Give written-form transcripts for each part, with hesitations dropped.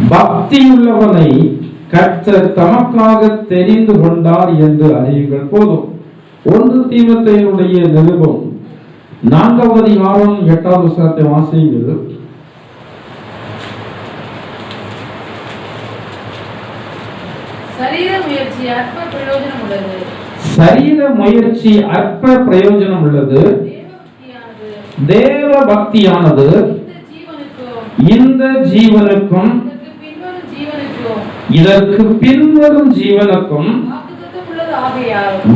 பக்தியுள்ளவனை கர்த்தர் தமக்காக தெரிந்து கொண்டார் என்று அறியுங்கள். போதும். 1 தீமோத்தேயுடைய நிருபம் 4வது அதிகாரம் 8வது வசனத்தை வாசியுங்கள். சரீர முயற்சி அற்ப பிரயோஜனம் உள்ளது. சரீர முயற்சி அற்ப பிரயோஜனம் உள்ளது. தேவ பக்தியானது இந்த ஜீவனுக்கும் இதற்கு பின்வரும் ஜீவனுக்கும்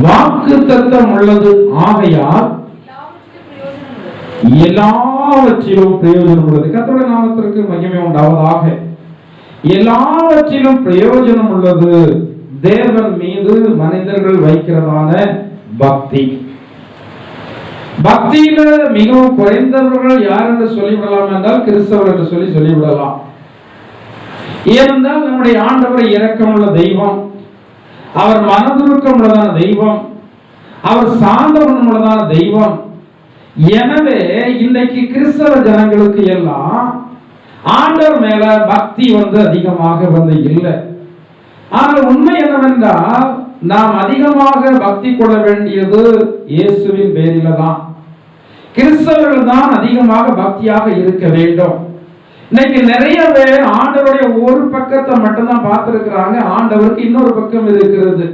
வாக்குத்தத்தம் உள்ளது ஆகையால் எல்லாவற்றிலும் பிரயோஜனம் உள்ளது. கர்த்தருடைய நாமத்திற்கு மகிமை உண்டாவதாக. எல்லாவற்றிலும் பிரயோஜனம் உள்ளது. தேவன் மீது மனிதர்கள் வைக்கிறதான பக்தி. பக்தியில மிகவும் குறைந்தவர்கள் யார் என்று சொல்லிவிடலாம் என்றால் கிறிஸ்தவர் என்று சொல்லிவிடலாம். ஏனென்றால் நம்முடைய ஆண்டவரை இரக்கமுள்ள தெய்வம், அவர் மனதுருக்கம் உள்ளதான தெய்வம், அவர் சாந்த குணம் உள்ளதான தெய்வம். எனவே இன்றைக்கு கிறிஸ்தவ ஜனங்களுக்கு எல்லாம் ஆண்டவர் மேல பக்தி அதிகமாக இல்லை. ஆனால் உண்மை என்னவென்றால் நாம் அதிகமாக பக்தி கொள்ள வேண்டியது இயேசுவின் பேரில தான். கிறிஸ்தவர்கள் தான் அதிகமாக பக்தியாக இருக்க வேண்டும். இன்னைக்கு நிறைய பேர் ஆண்டவருடைய ஒரு பக்கத்தை மட்டும்தான் பார்த்திருக்கிறாங்க. ஆண்டவருக்கு இன்னொரு பக்கம் இருக்கிறது.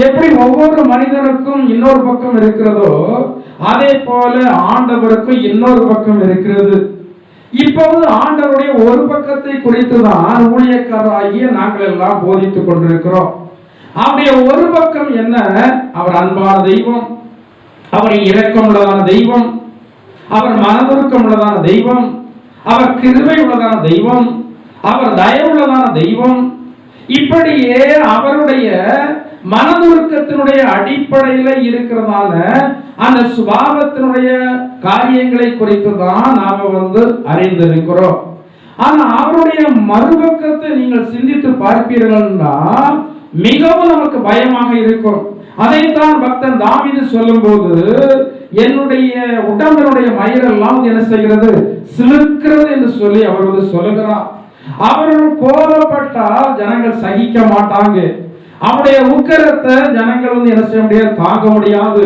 எப்படி ஒவ்வொரு மனிதனுக்கும் இன்னொரு பக்கம் இருக்கிறதோ அதே போல ஆண்டவருக்கும் இன்னொரு பக்கம் இருக்கிறது. இப்போது ஆண்டவருடைய ஒரு பக்கத்தை குறித்து தான் ஊழியக்காரராகிய நாங்கள் எல்லாம் போதித்துக் கொண்டிருக்கிறோம். அவருடைய ஒரு பக்கம் என்ன? அவர் அன்பான தெய்வம், அவர் இரக்கம் உள்ளதான தெய்வம், அவர் மனதுருக்கம் உள்ளதான தெய்வம், அவர் கிருபை உள்ளதான தெய்வம், அவர் தயவுள்ளதான தெய்வம். இப்படியே அவருடைய மனதுருக்கத்தினுடைய அடிப்படையில இருக்கிறதான அந்த சுபாவத்தினுடைய காரியங்களை குறித்து தான் நாம அறிந்திருக்கிறோம். ஆனா அவருடைய மறுபக்கத்தை நீங்கள் சிந்தித்து பார்ப்பீர்கள்னா மிகவும் நமக்கு பயமாக இருக்கும். அதைத்தான் பக்தன் தாவீது சொல்லும் போது, என்னுடைய உடம்பினுடைய மயிரெல்லாம் என்ன செய்கிறது? சிலுக்கிறது என்று சொல்லி அவர் சொல்லுகிறார். அவர்கள் கோபப்பட்டால் ஜனங்கள் சகிக்க மாட்டாங்க. அவருடைய உக்கிரத்தை ஜனங்கள் என்ன செய்ய முடியாது? தாங்க முடியாது.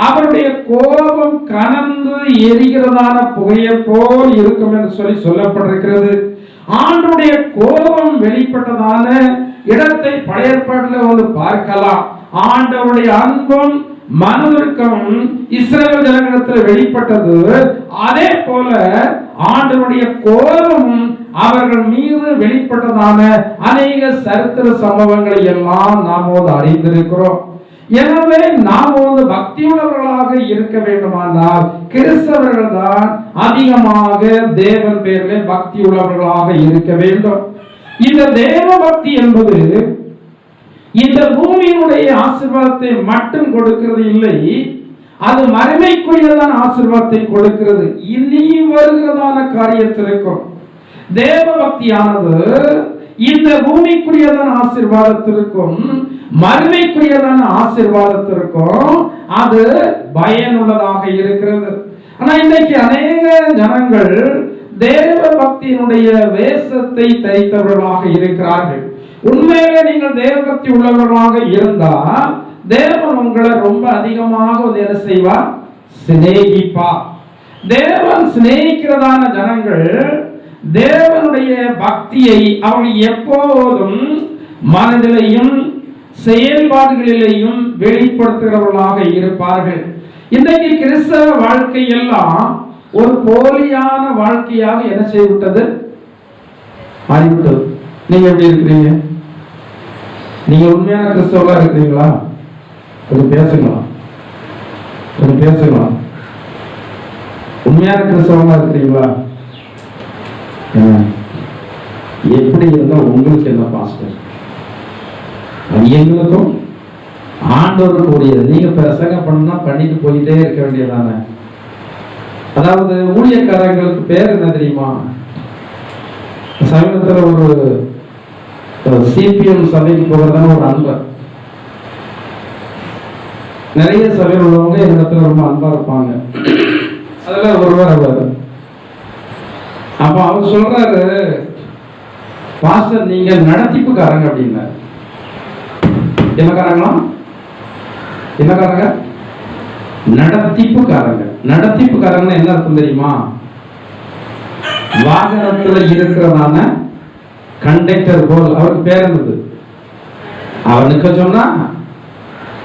அவருடைய கோபம் கனந்து எரிகிறதான புகையை போல் இருக்கும் என்று சொல்லப்பட்டிருக்கிறது. ஆண்டவருடைய கோபம் வெளிப்பட்டதான இடத்தை பழைய ஏற்பாட்டில் பார்க்கலாம். ஆண்டவருடைய அன்பும் மனதுருக்கமும் இஸ்ரவேல் ஜனங்களிடத்தில் வெளிப்பட்டது. அதே போல ஆண்டவருடைய கோபமும் அவர்கள் மீது வெளிப்பட்டதான அநேக சரித்திர சம்பவங்களை எல்லாம் நாம் அறிந்திருக்கிறோம். எனவே நாம் பக்தியுள்ளவர்களாக இருக்க வேண்டுமானால் கிறிஸ்தவர்கள் தான் அதிகமாக தேவன் பேரிலே பக்தி உள்ளவர்களாக இருக்க வேண்டும். இந்த தேவ பக்தி என்பது இந்த பூமியினுடைய ஆசீர்வாதத்தை மட்டும் கொடுக்கிறது இல்லை, அது மறுமைக்குரியதான ஆசீர்வாதத்தை கொடுக்கிறது. இனி வருகிறதான காரியத்திற்கும் தேவ பக்தியானது இந்த பூமிக்குரியதான ஆசீர்வாதத்திற்கும் மறுமைக்குரியதான ஆசீர்வாதத்திற்கும் அது பயனுள்ளதாக இருக்கிறது. ஆனா இன்னைக்கு அநேக ஜனங்கள் தேவ பக்தியினுடைய வேஷத்தை தரித்தவர்களாக இருக்கிறார்கள். உண்மையிலே நீங்கள் தேவபக்தி உள்ளவர்களாக இருந்தால் தேவன் உங்களை ரொம்ப அதிகமாக என்ன செய்வார்? சிநேகிப்பார். தேவன் சிநேகிக்கிறதான ஜனங்கள் தேவனுடைய பக்தியை அவர்கள் எப்போதும் மனதிலையும் செயல்பாடுகளிலேயும் வெளிப்படுத்துகிறவர்களாக இருப்பார்கள். இன்றைக்கு கிறிஸ்தவ வாழ்க்கை எல்லாம் ஒரு போலியான வாழ்க்கையாக என்ன செய்துவிட்டது? மாறிவிட்டது. நீங்க எப்படி இருக்கிறீங்க? நீங்க உண்மையான கிறிஸ்தவர்களா இருக்கிறீங்களா? கொஞ்சம் பேசுங்களா, கொஞ்சம் பேசுங்களா. உண்மையான கிறிஸ்தவங்களா இருக்கிறீங்களா? எப்படி இருந்தா உங்களுக்கு என்ன பாஸ்டர்? எங்களுக்கும் ஆண்டவருக்கு கூடியது. நீங்க பிரசங்கம் பண்ணா பண்ணிட்டு போயிட்டே இருக்க வேண்டியதானே. அதாவது ஊழியக்காரங்களுக்கு பேர் என்ன தெரியுமா? சமீபத்தில் ஒரு சிபிஎம் சபைக்கு போகிறதான ஒரு அன்பர், நிறைய சபையில் உள்ளவங்க என்னிடத்துல ரொம்ப அன்பா இருப்பாங்க. அதுல ஒருவர் அவர். அப்ப அவர் சொல்றாரு, பாஸ்டர் நீங்க நடத்திப்புக்காரங்க அப்படின்னாரு. என்னக்காரங்களா? என்னக்காரங்க? நடத்திப்புக்காரங்க. நடத்திப்புக்காரங்க என்ன அர்த்தம் தெரியுமா? வாகனத்துல இருக்கிறதான கண்டக்டர் போல். அவருக்கு பேர் இருந்தது. அவனுக்கு சொன்னா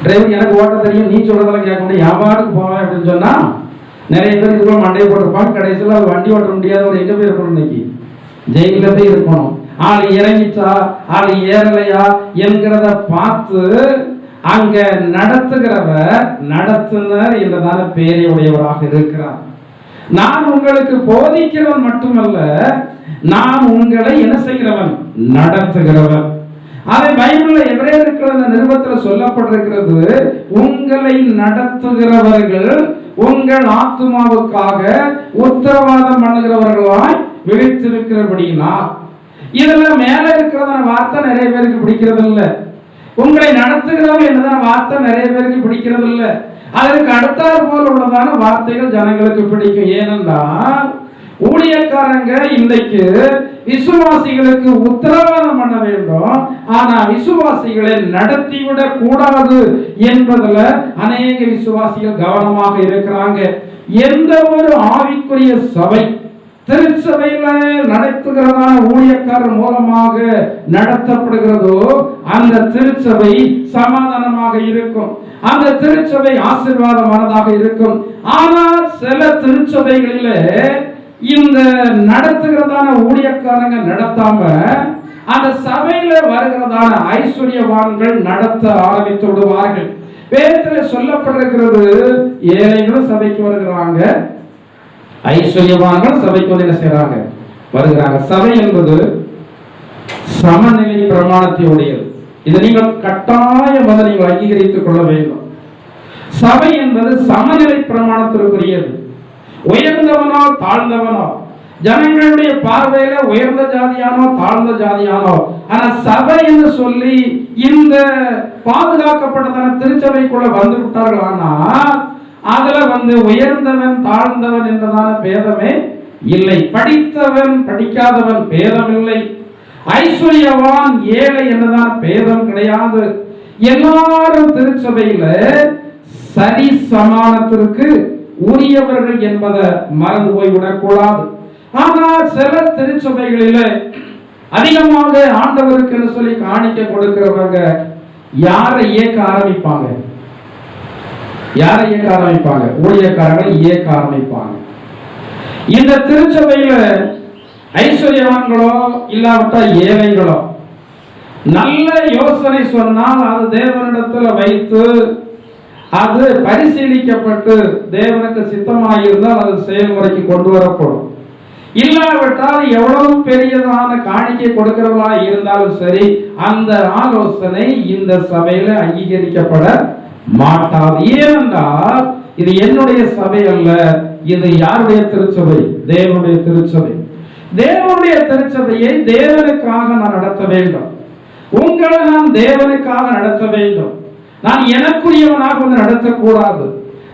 டிரைவர் எனக்கு ஓட்ட தெரியும், நீ சொல்றதெல்லாம் கேட்க முடியும், வியாபாரத்துக்கு போவேன் அப்படின்னு சொன்னா நிறைய பேர் இதுக்குள்ள மண்டையை போட்டிருப்பாங்க. கடைசியில் அவர் வண்டி ஓட்ட முடியாத ஒரு எங்க போய் இருக்கணும், இன்னைக்கு ஜெயில போய் இருக்கணும். ஆள் இறங்கிச்சா ஆள் ஏறலையா என்கிறத பார்த்து அங்க நடத்துகிறவர் நடத்துனர் என்றதான பேரை உடையவராக இருக்கிறார். நான் உங்களுக்கு போதிக்கிறவன் மட்டுமல்ல, நான் உங்களை என்ன செய்கிறவன்? நடத்துகிறவன். அதை பைபிள்ல எபிரேயர்கள் நிருபத்தில் சொல்லப்பட்டிருக்கிறது. உங்களை நடத்துகிறவர்கள் உங்கள் ஆத்துமாவுக்காக உத்தரவாதம் பண்ணுகிறவர்களாய் விழித்திருக்கிறபடியினால். இதுல மேல இருக்கிறதான வார்த்தை நிறைய பேருக்கு பிடிக்கிறது இல்லை. உங்களை நடத்துகிறவர்கள் என்றதான வார்த்தை நிறைய பேருக்கு பிடிக்கிறது இல்லை. அதற்கு அடுத்தாற் போல் உள்ளதான வார்த்தைகள் ஜனங்களுக்கு பிடிக்கும். ஏனென்றால் ஊழியக்காரங்க இன்றைக்கு விசுவாசிகளுக்கு உத்தரவாதம் பண்ண வேண்டும், ஆனா விசுவாசிகளை நடத்திவிடக் கூடாது என்பதுல அநேக விசுவாசிகள் கவனமாக இருக்கிறாங்க. எந்த ஒரு ஆவிக்குரிய சபை திருச்சபையில நடத்துகிறதான ஊழியக்காரர் மூலமாக நடத்தப்படுகிறதோ அந்த திருச்சபை சமாதானமாக இருக்கும், அந்த திருச்சபை ஆசீர்வாதமானதாக இருக்கும். ஆனால் சில திருச்சபைகளிலே இந்த நடத்துகிறதான ஊழியக்காரங்க நடத்தாம அந்த சபையில வருகிறதான ஐஸ்வர்யவான்கள் நடத்த ஆரம்பித்து விடுவார்கள். வேதத்துல சொல்லப்பட்டிருக்கிறது, ஏழைகளும் சபைக்கு வருகிறாங்க, ஐஸ்வர்யவான்கள் சபைக்கு வந்து என்ன செய்யறாங்க? வருகிறாங்க. சபை என்பது சமநிலை பிரமாணத்தை உடையது. இதை நீங்கள் கட்டாயம் அதை நீங்கள் அங்கீகரித்துக் கொள்ள வேண்டும். சபை என்பது சமநிலை பிரமாணத்திற்குரியது. உயர்ந்தவனோ தாழ்ந்தவனோ, ஜனங்களுடைய பார்வையில உயர்ந்த ஜாதியானோ தாழ்ந்த ஜாதியானோ, ஆனா சபை என்று சொல்லி இந்த பாதுகாக்கப்பட்டதான திருச்சபைக்குள்ள வந்து விட்டார்கள். ஆனா அதுல உயர்ந்தவன் தாழ்ந்தவன் என்றதான பேதமே இல்லை, படித்தவன் படிக்காதவன் பேதம் இல்லை, ஐஸ்வர்யவான் ஏழை என்றதான பேதம் கிடையாது. எல்லாரும் திருச்சபையில சரி சமானத்திற்கு உரியவர்கள் என்பதை மறந்து போய்விடக் கூடாது. ஆனால் சில திருச்சபைகளில அதிகமாக ஆண்டவருக்கு என்று சொல்லி காணிக்க கொடுக்கிறவங்க யாரை இயக்க ஆரம்பிப்பாங்க? யாரை இயக்க ஆரம்பிப்பாங்க? ஊழியக்காரர்களை இயக்க ஆரம்பிப்பாங்க. இந்த திருச்சபையில ஐஸ்வர்யவான்களோ இல்லாவிட்டா ஏழைகளோ நல்ல யோசனை சொன்னால் அது தேவனிடத்துல வைத்து அது பரிசீலிக்கப்பட்டு தேவனுக்கு சித்தமாயிருந்தால் அது செயல்முறைக்கு கொண்டு வரப்படும். இல்லாவிட்டால் எவ்வளவு பெரியதான காணிக்கை கொடுக்கிறவர்களா இருந்தாலும் சரி, அந்த ஆலோசனை இந்த சபையில அங்கீகரிக்கப்பட மாட்டாது. ஏனென்றால் இது என்னுடைய சபை அல்ல, இது யாருடைய திருச்சபை? தேவனுடைய திருச்சபை. தேவனுடைய திருச்சபையை தேவனுக்காக நான் நடத்த வேண்டும். உங்களை நான் தேவனுக்காக நடத்த வேண்டும். நான் எனக்குரியவனாக நடத்தக்கூடாது,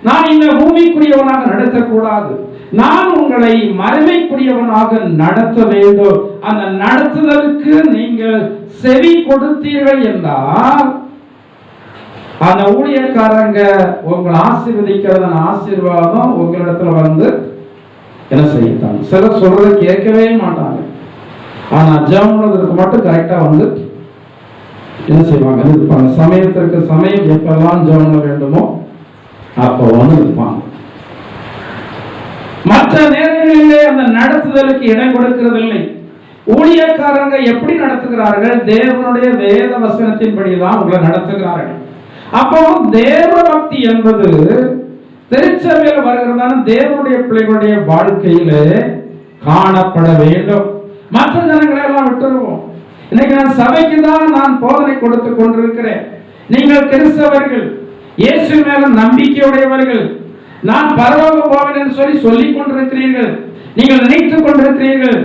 நான் இந்த பூமிக்குரியவனாக நடத்தக்கூடாது, நான் உங்களை மறுமைக்குரியவனாக நடத்த வேண்டும். அந்த நடத்துதலுக்கு நீங்கள் செவி கொடுத்தீர்கள் என்றால் அந்த ஊழியக்காரங்க உங்களை ஆசீர்வதிக்கிறத ஆசீர்வாதம் உங்களிடத்துல என்ன செய்யத்தாங்க. சிலர் சொல்றதை கேட்கவே மாட்டாங்க, ஆனா ஜெபம்ன்றதுக்கு மட்டும் கரெக்டா என்ன செய்வாங்க? இருப்பாங்க. சமயத்திற்கு சமயம் எப்பெல்லாம் ஜெபம் வேண்டுமோ அப்போ இருப்பாங்க. மற்ற நேரங்களிலே அந்த நடத்துதலுக்கு இடம் கொடுக்கிறதில்லை. ஊழியக்காரங்க எப்படி நடத்துகிறார்கள்? தேவனுடைய வேத வசனத்தின்படிதான் உங்களை நடத்துகிறார்கள். அப்போ தேவ பக்தி என்பது திருச்சபையில் வருகிறதான தேவனுடைய பிள்ளைகளுடைய வாழ்க்கையில காணப்பட வேண்டும். மற்ற ஜனங்களை எல்லாம் விட்டுருவோம். இன்னைக்கு நான் சபைக்கு தான் நான் போதனை கொடுத்து கொண்டிருக்கிறேன். நீங்கள் கிறிஸ்தவர்கள், இயேசு மேல நம்பிக்கையுடையவர்கள், நான் பரலோகம் போவேன் என்று சொல்லி சொல்லிக் கொண்டிருக்கிறீர்கள், நீங்கள் நினைத்துக் கொண்டிருக்கிறீர்கள்.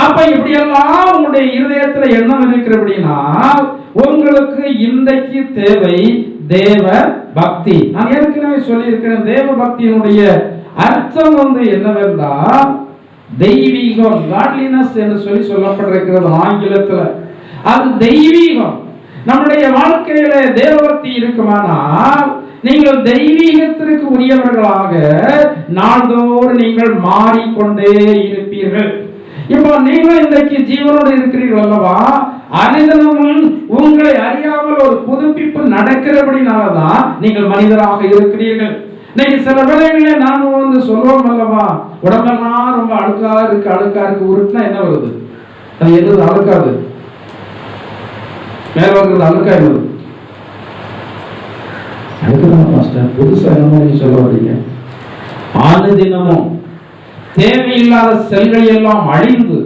அப்ப இப்படியெல்லாம் உங்களுடைய இருதயத்துல எண்ணம் இருக்கிறபடினா உங்களுக்கு இன்றைக்கு தேவை தேவ பக்தி. நான் ஏற்கனவே சொல்லி இருக்கிறேன், தேவ பக்தியினுடைய அர்த்தம் என்னவென்றால் தெய்வீகம், காட்லினஸ் என்று சொல்லப்பட்டிருக்கிறது ஆங்கிலத்துல. அது தெய்வீகம். நம்முடைய வாழ்க்கையில தேவபக்தி இருக்குமானால் நீங்கள் தெய்வீகத்திற்கு உரியவர்களாக நாள்தோறும் நீங்கள் மாறிக்கொண்டே இருப்பீர்கள். இப்போ நீங்கள் இன்றைக்கு ஜீவனோடு இருக்கிறீர்கள் அல்லவா, அனைதனமும் உங்களை அறியாமல் ஒரு புதுப்பிப்பு நடக்கிறபடினாலதான் நீங்கள் மனிதராக இருக்கிறீர்கள். இன்னைக்கு சில வேளைகளில் நானும் வந்து சொல்லுவோம் அல்லவா, உடம்பெல்லாம் ரொம்ப அழுக்கா இருக்கு உருட்டுனா என்ன வருது? அது எது அழுக்காது, மேல வருகிறது அழுக்கா என்னது? அதுக்குதான் பாஸ்டர் புதுசா என்ன நீங்க சொல்ல வரீங்க? ஆனதினமும் தேவையில்லாத செல்கள் எல்லாம் அழிந்து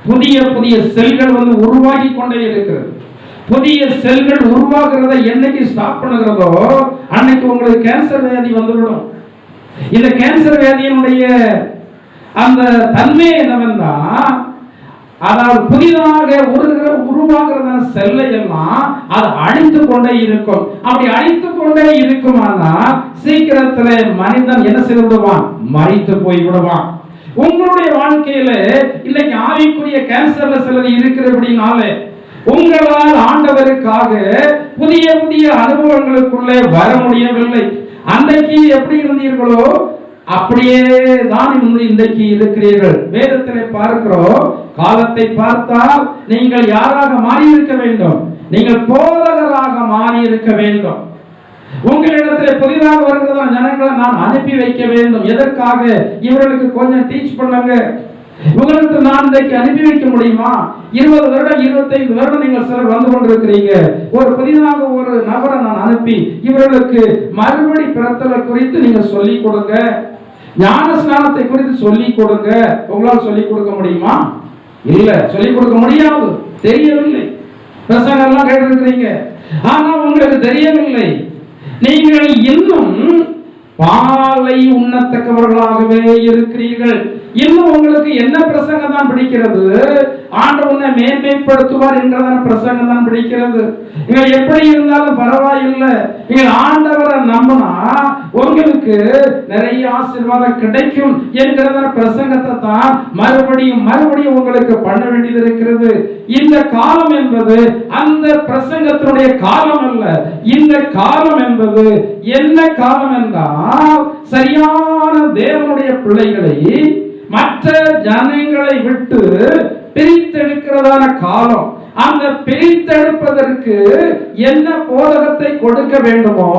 புதிய புதிய செல்கள் வந்து உருவாகி கொண்டே இருக்கிறது. புதிய செல்கள் உருவாகிறத என்னைக்கு ஸ்டாப் பண்ணுகிறதோ அன்னைக்கு உங்களுக்கு கேன்சர் வியாதி வந்துவிடும். இந்த கேன்சர் வியாதியினுடைய அந்த தன்மை என்னவென்றா, அதாவது புதிதாக உருவாகிறதான செல்லை எல்லாம் அது அழித்து கொண்டே இருக்கும். அப்படி அழித்து கொண்டே இருக்குமானா சீக்கிரத்தில் மனிதன் என்ன செய்து விடுவான்? மரித்து போய் விடுவான். உங்களுடைய வாழ்க்கையில இன்னைக்கு ஆவிக்குரிய கேன்சர்ல சிலர் இருக்கிறபடினாலே உங்களால் ஆண்டவருக்காக புதிய புதிய அனுபவங்களுக்குள்ளே வர முடியவில்லை. அன்றைக்கு எப்படி இருந்தீர்களோ அப்படியே தான் இன்றைக்கு இருக்கிறீர்கள். வேதத்திலே பார்க்கிறோம், காலத்தை பார்த்தால் நீங்கள் யாராக மாறி இருக்க வேண்டும்? நீங்கள் போதகராக மாறி இருக்க வேண்டும். உங்களிடத்தில் புதிதாக வருகிறதா ஜனங்களை நான் அனுப்பி வைக்க வேண்டும். எதற்காக? இவர்களுக்கு கொஞ்சம் டீச் பண்ணுங்க. உங்களுக்கு நான் இன்றைக்கு அனுப்பி வைக்க முடியுமா? 20 வருடம் 25 வருடம் நீங்கள் சிலர் வந்து கொண்டிருக்கிறீங்க. ஒரு புதிதாக ஒரு நபரை நான் அனுப்பி இவர்களுக்கு மறுபடி பிறத்தலை குறித்து நீங்க சொல்லிக் கொடுங்க, ஞான ஸ்நானத்தை குறித்து சொல்லிக் கொடுங்க. உங்களால் சொல்லிக் கொடுக்க முடியுமா? இல்ல, சொல்லிக் கொடுக்க முடியாது, தெரியவில்லை. பிரசங்கம் எல்லாம் கேட்டிருக்கிறீங்க, ஆனா உங்களுக்கு தெரியவில்லை. நீங்கள் இன்னும் பாலை உண்ணத்தக்கவர்களாகவே இருக்கிறீர்கள். இன்னும் உங்களுக்கு என்ன பிரசங்கம் தான் பிடிக்கிறது? ஆண்டவனை மேன்மைப்படுத்துவார் என்கிறதான பிரசங்கம் தான் பிடிக்கிறது. நீங்கள் எப்படி இருந்தாலும் பரவாயில்லை, நீங்கள் ஆண்டவரை நம்பினா உங்களுக்கு நிறைய ஆசீர்வாதம் கிடைக்கும் என்கிறதான பிரசங்கத்தை தான் மறுபடியும் மறுபடியும் உங்களுக்கு பண்ண வேண்டியது இருக்கிறது. இந்த காலம் என்பது அந்த பிரசங்கத்தினுடைய காலம் அல்ல. இந்த காலம் என்பது என்ன காலம் என்றால், சரியான தேவனுடைய பிள்ளைகளை மற்ற ஜனங்களை விட்டு பிரித்தெடுக்கிறதான காலம். அந்த பிரித்தெடுப்பதற்கு என்ன போதகத்தை கொடுக்க வேண்டுமோ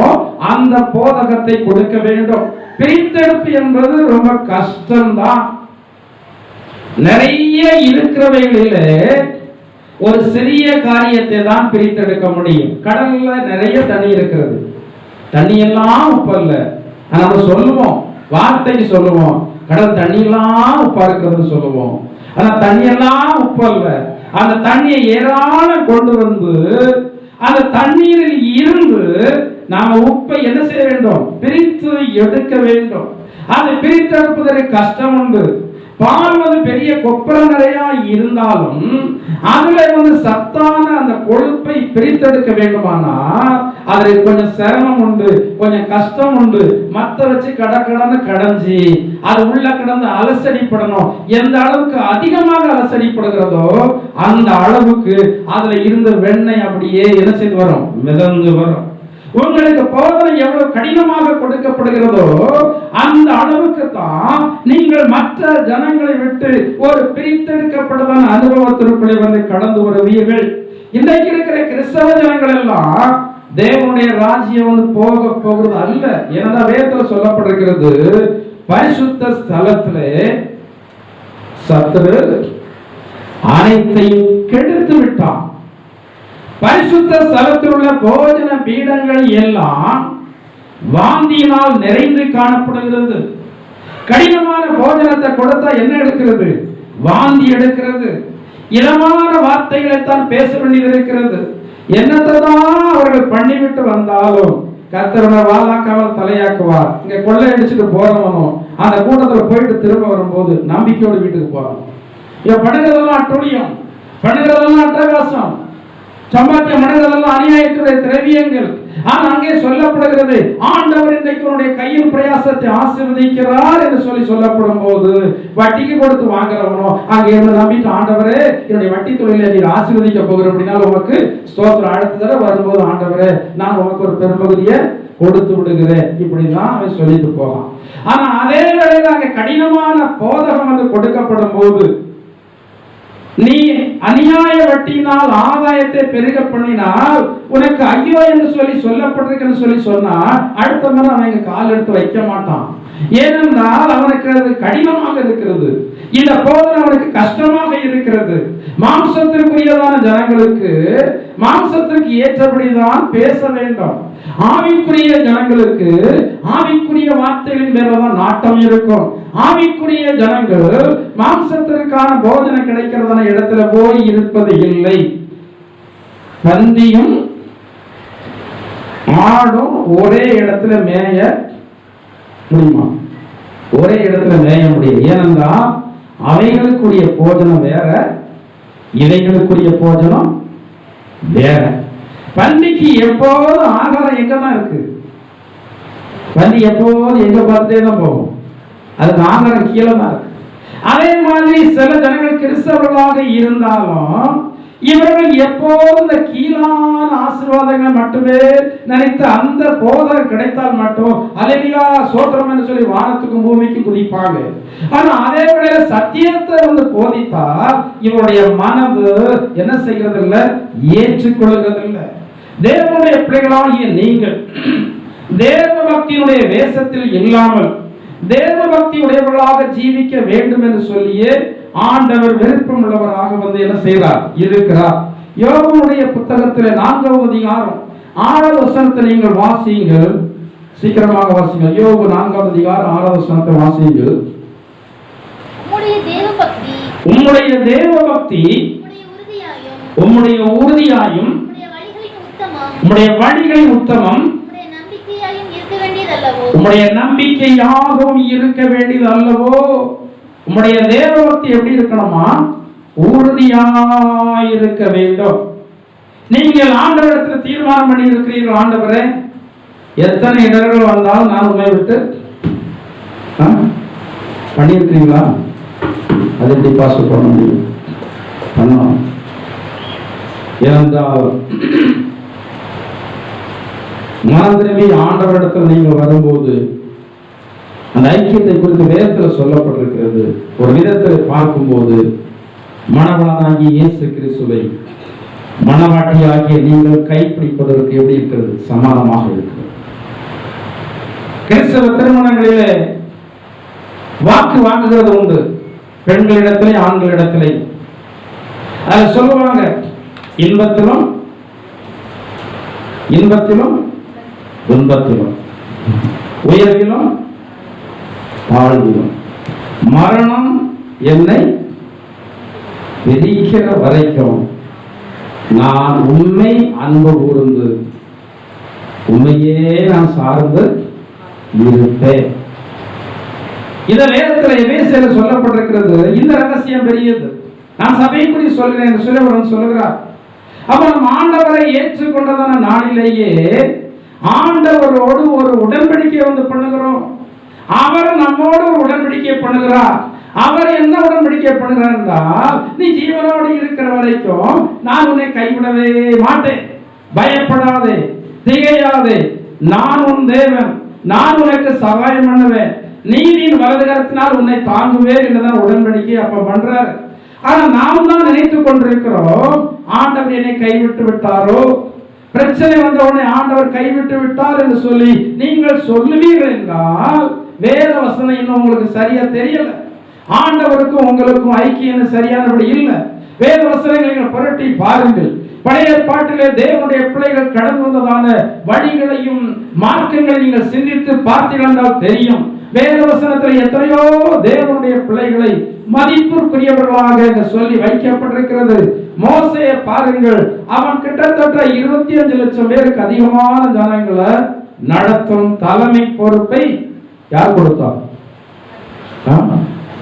அந்த போதகத்தை கொடுக்க வேண்டும். பிரித்தெடுப்பு என்பது ரொம்ப கஷ்டம்தான். நிறைய இருக்கிறவைகளிலே ஒரு சிறிய காரியத்தை தான் பிரித்தெடுக்க முடியும். கடல்ல நிறைய தண்ணி இருக்கிறது, தண்ணி எல்லாம் உப்பு அல்ல. நம்ம சொல்லுவோம், வார்த்தைக்கு சொல்லுவோம், கடல் தண்ணி எல்லாம் உப்பா இருக்கிறது சொல்லுவோம். ஆனா தண்ணி எல்லாம் உப்பு அல்ல. அந்த தண்ணியை ஏராளம் கொண்டு வந்து அந்த தண்ணீரில் இருந்து நாம உப்பை என்ன செய்ய வேண்டும்? பிரித்து எடுக்க வேண்டும். அதை பிரித்து எடுப்பதற்கு கஷ்டம் உண்டு. பால் வந்து பெரிய கொப்பரை நிறைய இருந்தாலும் அதுல வந்து சத்தான அந்த கொழுப்பை பிரித்தெடுக்க வேண்டுமானா அதுல கொஞ்சம் சிரமம் உண்டு, கொஞ்சம் கஷ்டம் உண்டு. மத்த வச்சு கடன்னு கடைஞ்சி அது உள்ள கிடந்து அலசடிப்படணும். எந்த அளவுக்கு அதிகமாக அலசடிப்படுகிறதோ அந்த அளவுக்கு அதுல இருந்த வெண்ணெய் அப்படியே என்ன செய்து வரும்? மிதந்து வரும். உங்களுக்கு போதனை எவ்வளவு கடினமாக கொடுக்கப்படுகிறதோ அந்த அளவுக்கு தான் நீங்கள் மற்ற ஜனங்களை விட்டு ஒரு பிரித்தெடுக்கப்பட்டதான அனுபவத்திற்குள்ளே வந்து கடந்து வருவீர்கள். இன்றைக்கு இருக்கிற கிறிஸ்தவ ஜனங்கள் எல்லாம் தேவனுடைய ராஜ்யம் வந்து போகிறது அல்ல. ஏன்னா வேதத்துல சொல்லப்பட்டிருக்கிறது, பரிசுத்த ஸ்தலத்திலே சத்துரு அனைத்தையும் கெடுத்து விட்டான். பரிசுத்த ஸ்தலத்தில் உள்ள போஜன பீடங்கள் எல்லாம் வாந்தியினால் நிறைந்து காணப்படுகிறது. கடினமான போஜனத்தை கொடுத்தா என்ன எடுக்கிறது? வாந்தி எடுக்கிறது. இதமான வார்த்தைகளை தான் பேச வேண்டியது இருக்கிறது. என்னத்தை தான் அவர்கள் பண்ணிவிட்டு வந்தாலும் கர்த்தர் வாழாக்காமல் தலையாக்குவார். இங்க கொள்ளை அடிச்சுட்டு போறவனும் அந்த கூட்டத்தில் போயிட்டு திரும்ப வரும்போது நம்பிக்கையோடு வீட்டுக்கு போறான். இவன் பண்ணுறதெல்லாம் அட்டூழியம், பண்ணுறதெல்லாம் அட்டகாசம், சம்பாத்திய மனதெல்லாம் அநியாயத்துடைய திரவியங்கள். ஆனா அங்கே சொல்லப்படுகிறது ஆண்டவர் இன்றைக்கு உன்னுடைய கையின் பிரயாசத்தை ஆசீர்வதிக்கிறார் என்று சொல்லப்படும் போது வட்டிக்கு கொடுத்து வாங்குறவனோ அங்கே இருந்து நம்பிட்டு ஆண்டவரே என்னுடைய வட்டி தொழிலை நீர் ஆசீர்வதிக்க போகிற அப்படின்னா உனக்கு ஸ்தோத்திரம். அடுத்த தடவை வரும்போது ஆண்டவரே நான் உனக்கு ஒரு பெரும்பகுதியை கொடுத்து விடுகிறேன் இப்படிதான் அவன் சொல்லிட்டு போவான். ஆனா அதே வேளையில் அங்கே கடினமான போதகம் வந்து கொடுக்கப்படும் போது நீ அநியாய வட்டியினால் ஆதாயத்தை பெருக பண்ணினால் உனக்கு ஐயோ என்று சொல்லப்பட்டிருக்குன்னு சொன்னா அடுத்த முறை அவன் கால் எடுத்து வைக்க மாட்டான். ஏனென்றால் அவனுக்கு அது கடினமாக இருக்கிறது, இந்த போதனை அவனுக்கு கஷ்டமாக இருக்கிறது. மாம்சத்திற்குரியதான ஜனங்களுக்கு மாம்சத்திற்கு ஏற்றபடிதான் பேச வேண்டும். ஆவிக்குரிய ஜனங்களுக்கு ஆவிக்குரிய வார்த்தைகளின் மேலதான் நாட்டம் இருக்கும். ஆவிக்குரிய ஜனங்கள் மாம்சத்திற்கான போதனை கிடைக்கிறதான இடத்துல போய் இருப்பது இல்லை. பந்தியும் ஆடும் ஒரே இடத்துல மேய முடியுமா? ஒரே இடத்துல மேய முடியும். ஏனென்றால் அவைகளுக்குரிய போஜனம் வேற, இவைகளுக்குரிய போஜனம் வேற. பன்னிக்கு எப்போதும் ஆகாரம் எங்கதான் இருக்கு? பன்னி எப்போதும் எங்க பார்த்துட்டே தான் போகும், அதுக்கு ஆகாரம் கீழே தான் இருக்கு. அதே மாதிரி சில ஜனங்கள் கிறிஸ்தவர்களாக இருந்தாலும் இவர்கள் எப்போதும் இந்த கீழான ஆசீர்வாதங்கள் மட்டுமே நினைத்து அந்த போதனை கிடைத்தால் மட்டும் அல்லேலூயா சோத்திரம் என்று சொல்லி வானத்துக்கும் பூமிக்கு குதிப்பாங்க. ஆனா அதே வேளையில சத்தியத்தை வந்து போதித்தால் இவருடைய மனது என்ன செய்கிறது இல்லை, ஏற்றுக்கொள்கிறது இல்லை. தேவனுடைய பிள்ளைகளாகிய நீங்கள் தேவ பக்தியினுடைய வேஷத்தில் இல்லாமல் தேவ பக்தி உடையவர்களாக ஜீவிக்க வேண்டும் என்று சொல்லியே ஆண்டவர் விருப்பம் உள்ளவராக வந்து என்ன செய்கிறார், இருக்கிறார். யோபுடைய புத்தகத்தில் 4வது அதிகாரம் 6வது வசனத்தை நீங்கள் வாசியுங்கள், சீக்கிரமாக வாசிங்கள். யோபு 4வது அதிகாரம் 6வது வசனத்தை வாசியுங்கள். உம்முடைய தேவ பக்தி உம்முடைய உறுதியாயும் உம்முடைய வழிகளின் உத்தமம் உம்முடைய நம்பிக்கையாகவும் இருக்க வேண்டியது அல்லவோ? உம்முடைய தேவபக்தி எப்படி இருக்கணுமா? உறுதியாயிருக்க வேண்டும். நீங்கள் ஆண்டவரிடத்தில் தீர்மானம் பண்ணி இருக்கிறீர்கள், ஆண்டவரே எத்தனை இடர்கள் வந்தாலும் நான் உண்மை விட்டு பண்ணியிருக்கிறீங்களா? அது எப்படி பாஸ் பண்ண முடியும்? பண்ணணும். ஏனென்றால் மனம் திரும்பி ஆண்டவரிடத்தில் நீங்கள் வரும்போது அந்த ஐக்கியத்தை குறித்து வேதத்தில் சொல்லப்பட்டிருக்கிறது. ஒரு விதத்தில் பார்க்கும்போது மணவாளனாகிய இயேசு கிறிஸ்துவை மணவாட்டியாகிய நீங்கள் கைப்பிடிப்பதற்கு எப்படி இருக்கிறது? சமானமாக இருக்கிறது. கிறிஸ்தவ திருமணங்களிலே வாக்கு வாங்குகிறது உண்டு, பெண்களிடத்திலே ஆண்களிடத்திலே. அதை சொல்லுவாங்க, இன்பத்திலும் துன்பத்திலும், உயர்விலும் தாழ்விலும், மரணம் என்னை பிரிக்கிற வரைக்கும் நான் உண்மை அன்பு கூர்ந்து உண்மையே நான் சார்ந்து இருப்பேன். இந்த வேதத்தில் எபேசியரில் சொல்லப்பட்டிருக்கிறது. இந்த ரகசியம் பெரியது. நான் சபைக்குரிய சொல்கிறேன் என்று சொல்லி சொல்லுகிறார். அப்ப நம்ம ஆண்டவரை ஏற்றுக்கொண்டதான நாளிலேயே ஆண்டவரோடு ஒரு உடன்படிக்கை வந்து பண்ணுகிறோம். அவர் நம்மோடு ஒரு உடன்படிக்கை பண்ணுகிறார். அவர் என்ன உடன்படிக்கை பண்ணுகிறார் என்றால், நீ ஜீவனோடு இருக்கிற வரைக்கும் நான் உன்னை கைவிடவே மாட்டேன், பயப்படாதே, திகையாதே, நான் உன் தேவன், நான் உனக்கு சகாயம் பண்ணுவேன், நீதியின் வலது கரத்தினால் உன்னை தாங்குவேன் என்றுதான் உடன்படிக்கை அப்ப பண்றாரு. ஆனா நாம் தான் நினைத்துக் கொண்டிருக்கிறோம் ஆண்டவர் என்னை கைவிட்டு விட்டாரோ, பிரச்சனை வந்த உடனே ஆண்டவர் கைவிட்டு விட்டார் என்று சொல்லி நீங்கள் சொல்லுவீர்கள் என்றால் வேத வசனம் இன்னும் உங்களுக்கு சரியா தெரியல. ஆண்டவருக்கும் உங்களுக்கும் ஐக்கியம் சரியானபடி இல்லை. வேத வசனங்களை நீங்கள் புரட்டி பாருங்கள். பழைய பாட்டிலே தேவனுடைய பிள்ளைகள் கடந்து வந்ததான வழிகளையும் மார்க்கங்களை நீங்கள் சிந்தித்து பார்த்தீர்கள் என்றால் தெரியும். வேத வசனத்தில் எத்தனையோ தேவனுடைய பிள்ளைகளை மதிப்புக்குரியவர்களாக சொல்லி வைக்கப்பட்டிருக்கிறது. மோசேயை பாருங்கள், அவன் கிட்டத்தட்ட 25 லட்சம் பேருக்கு அதிகமான ஜனங்களை நடத்தும் தலைமை பொறுப்பை யார் கொடுத்தார்?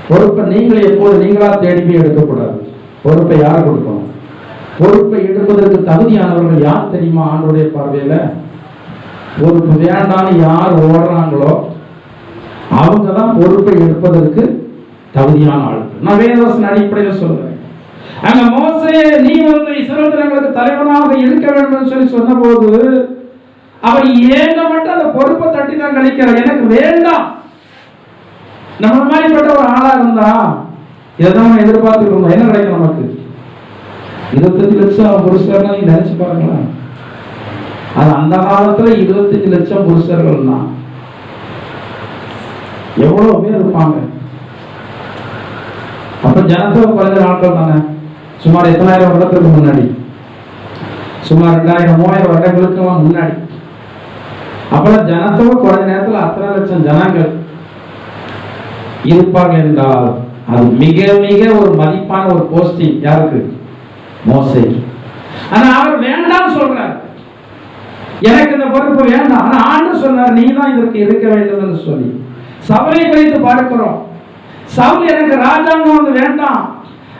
பொறுப்பை நீங்களே எப்போது நீங்களா தேடி போய் எடுக்கக்கூடாது. பொறுப்பை யார் கொடுக்கணும்? பொறுப்பை எடுப்பதற்கு தகுதியானவர்கள் யார் தெரியுமா? ஆண்டவருடைய பார்வையில பொறுப்பு வேண்டான்னு யார் ஓடுறாங்களோ அவங்க தான் பொறுப்பை எடுப்பதற்கு தகுதியான ஆள். நான் வேதவசன அடிப்படையில் சொல்றேன். அங்க மோசேயே நீ இஸ்ரவேல் ஜனங்களுக்கு தலைவனாக இருக்க வேண்டும் சொல்லி சொன்ன போது அவர் ஏங்க மட்டும் அந்த பொறுப்பை தட்டி தான் கழிக்கிறார். எனக்கு வேண்டாம். நம்ம மாதிரிப்பட்ட ஒரு ஆளா இருந்தா இதான் எதிர்பார்த்துருக்கோம். என்ன கிடைக்கும் நமக்கு? 25 லட்சம் புருஷர்கள் நீங்க நினைச்சு பாருங்களேன். அது அந்த காலத்துல 25 லட்சம் புருஷர்கள்னா எவ்வளவு பேர் இருப்பாங்க? அப்ப ஜனத்தொகை குறைஞ்ச நாட்கள் தானே. சுமார் எத்தனாயிரம் வருடத்துக்கு முன்னாடி, சுமார் 2000 3000 வருடங்களுக்கு முன்னாடி. அப்பெல்லாம் ஜனத்தொகை குறைஞ்ச நேரத்தில் அத்தனை லட்சம் ஜனங்கள் இருப்பார்கள் என்றால் அது மிக மிக ஒரு மதிப்பான ஒரு போஸ்டிங். யாருக்கு? மோசே. ஆனா அவர் வேண்டாம் சொல்றார். எனக்கு இந்த பொறுப்பு வேண்டாம். ஆனா ஆண்டு சொன்னார் நீ தான் இதற்கு இருக்க வேண்டும் என்று சொல்லி. சவுலை குறித்து பார்க்கிறோம். சவுல் எனக்கு ராஜாங்கம் வேண்டாம்,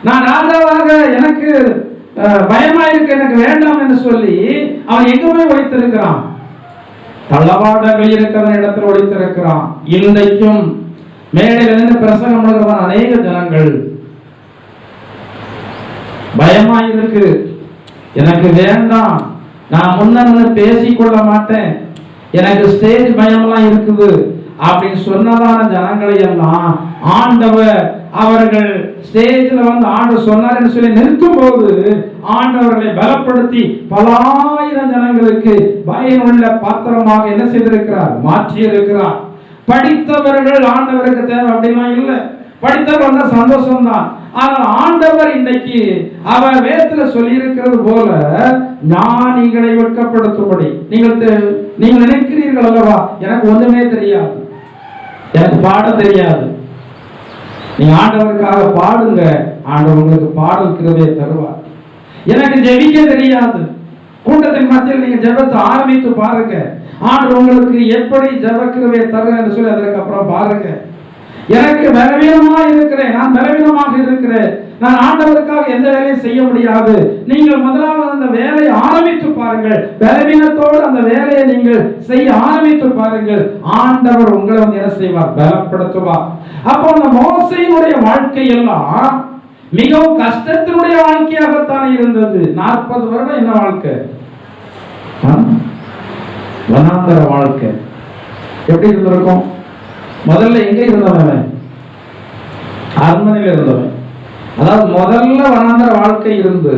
நான் ராஜாவாக எனக்கு பயமா இருக்கு, எனக்கு வேண்டாம் என்று சொல்லி அவன் எங்க போய் ஒழித்திருக்கிறான்? தளவாடங்கள் இருக்கிற இடத்தில் ஒழித்திருக்கிறான். இன்றைக்கும் மேடைகளில் பிரசங்கம் பண்ணுகிறவன் அநேக ஜனங்கள் பயமா இருக்கு, எனக்கு வேண்டாம், நான் முன்ன பேசிக்கொள்ள மாட்டேன், எனக்கு ஸ்டேஜ் பயமெல்லாம் இருக்குது அப்படின்னு சொன்னதான ஜனங்களை எல்லாம் ஆண்டவர் அவர்கள் ஸ்டேஜில் ஆண்டவர் சொன்னார் என்று சொல்லி நிற்கும் போது ஆண்டவர்களை பலப்படுத்தி பலாயிரம் ஜனங்களுக்கு பயனுள்ள பாத்திரமாக என்ன செய்திருக்கிறார்? மாற்றி இருக்கிறார். படித்தவர்கள் ஆண்டவருக்கு தேவை அப்படிலாம் இல்லை. படித்தவர் வந்தா சந்தோஷம் தான். ஆனால் ஆண்டவர் இன்றைக்கு அவர் வேதத்துல சொல்லி இருக்கிறது போல ஞானிகளை வெட்கப்படுத்தும்படி நீங்கள் நினைக்கிறீர்கள் அல்லவா, எனக்கு ஒண்ணுமே தெரியாது, எனக்கு பாட தெரியாது. நீங்க ஆண்டவருக்காக பாடுங்க, ஆண்டவர் உங்களுக்கு பாடல் கிருபையை தருவார். எனக்கு ஜெபிக்க தெரியாது, கூட்டத்தின் மத்தியில் நீங்க ஜெபத்தை ஆரம்பித்து பாருங்க, ஆண்டவர் உங்களுக்கு எப்படி ஜெப கிருபையை தருங்க என்று சொல்லி அதற்கு அப்புறம் பாருங்க. எனக்கு பலவீனமா இருக்கிறேன், நான் பலவீனமாக இருக்கிறேன், நான் ஆண்டவருக்காக எந்த வேலையும் செய்ய முடியாது. நீங்கள் முதலாவது அந்த வேலையை ஆரம்பித்து பாருங்கள். பலவீனத்தோடு அந்த வேலையை நீங்கள் செய்ய ஆரம்பித்து பாருங்கள். ஆண்டவர் உங்களை என்ன செய்வார்? பலப்படுத்துவார். அப்போ அந்த மோசேயினுடைய வாழ்க்கை எல்லாம் மிகவும் கஷ்டத்தினுடைய வாழ்க்கையாகத்தான் இருந்தது. 40 வருடம் என்ன வாழ்க்கை? வனாந்தர வாழ்க்கை. எப்படி இருந்திருக்கும்? முதல்ல எங்க இருந்தவன்? அரண்மனையில் இருந்தவன். அதாவது முதல்ல வனாந்தர வாழ்க்கை இருந்து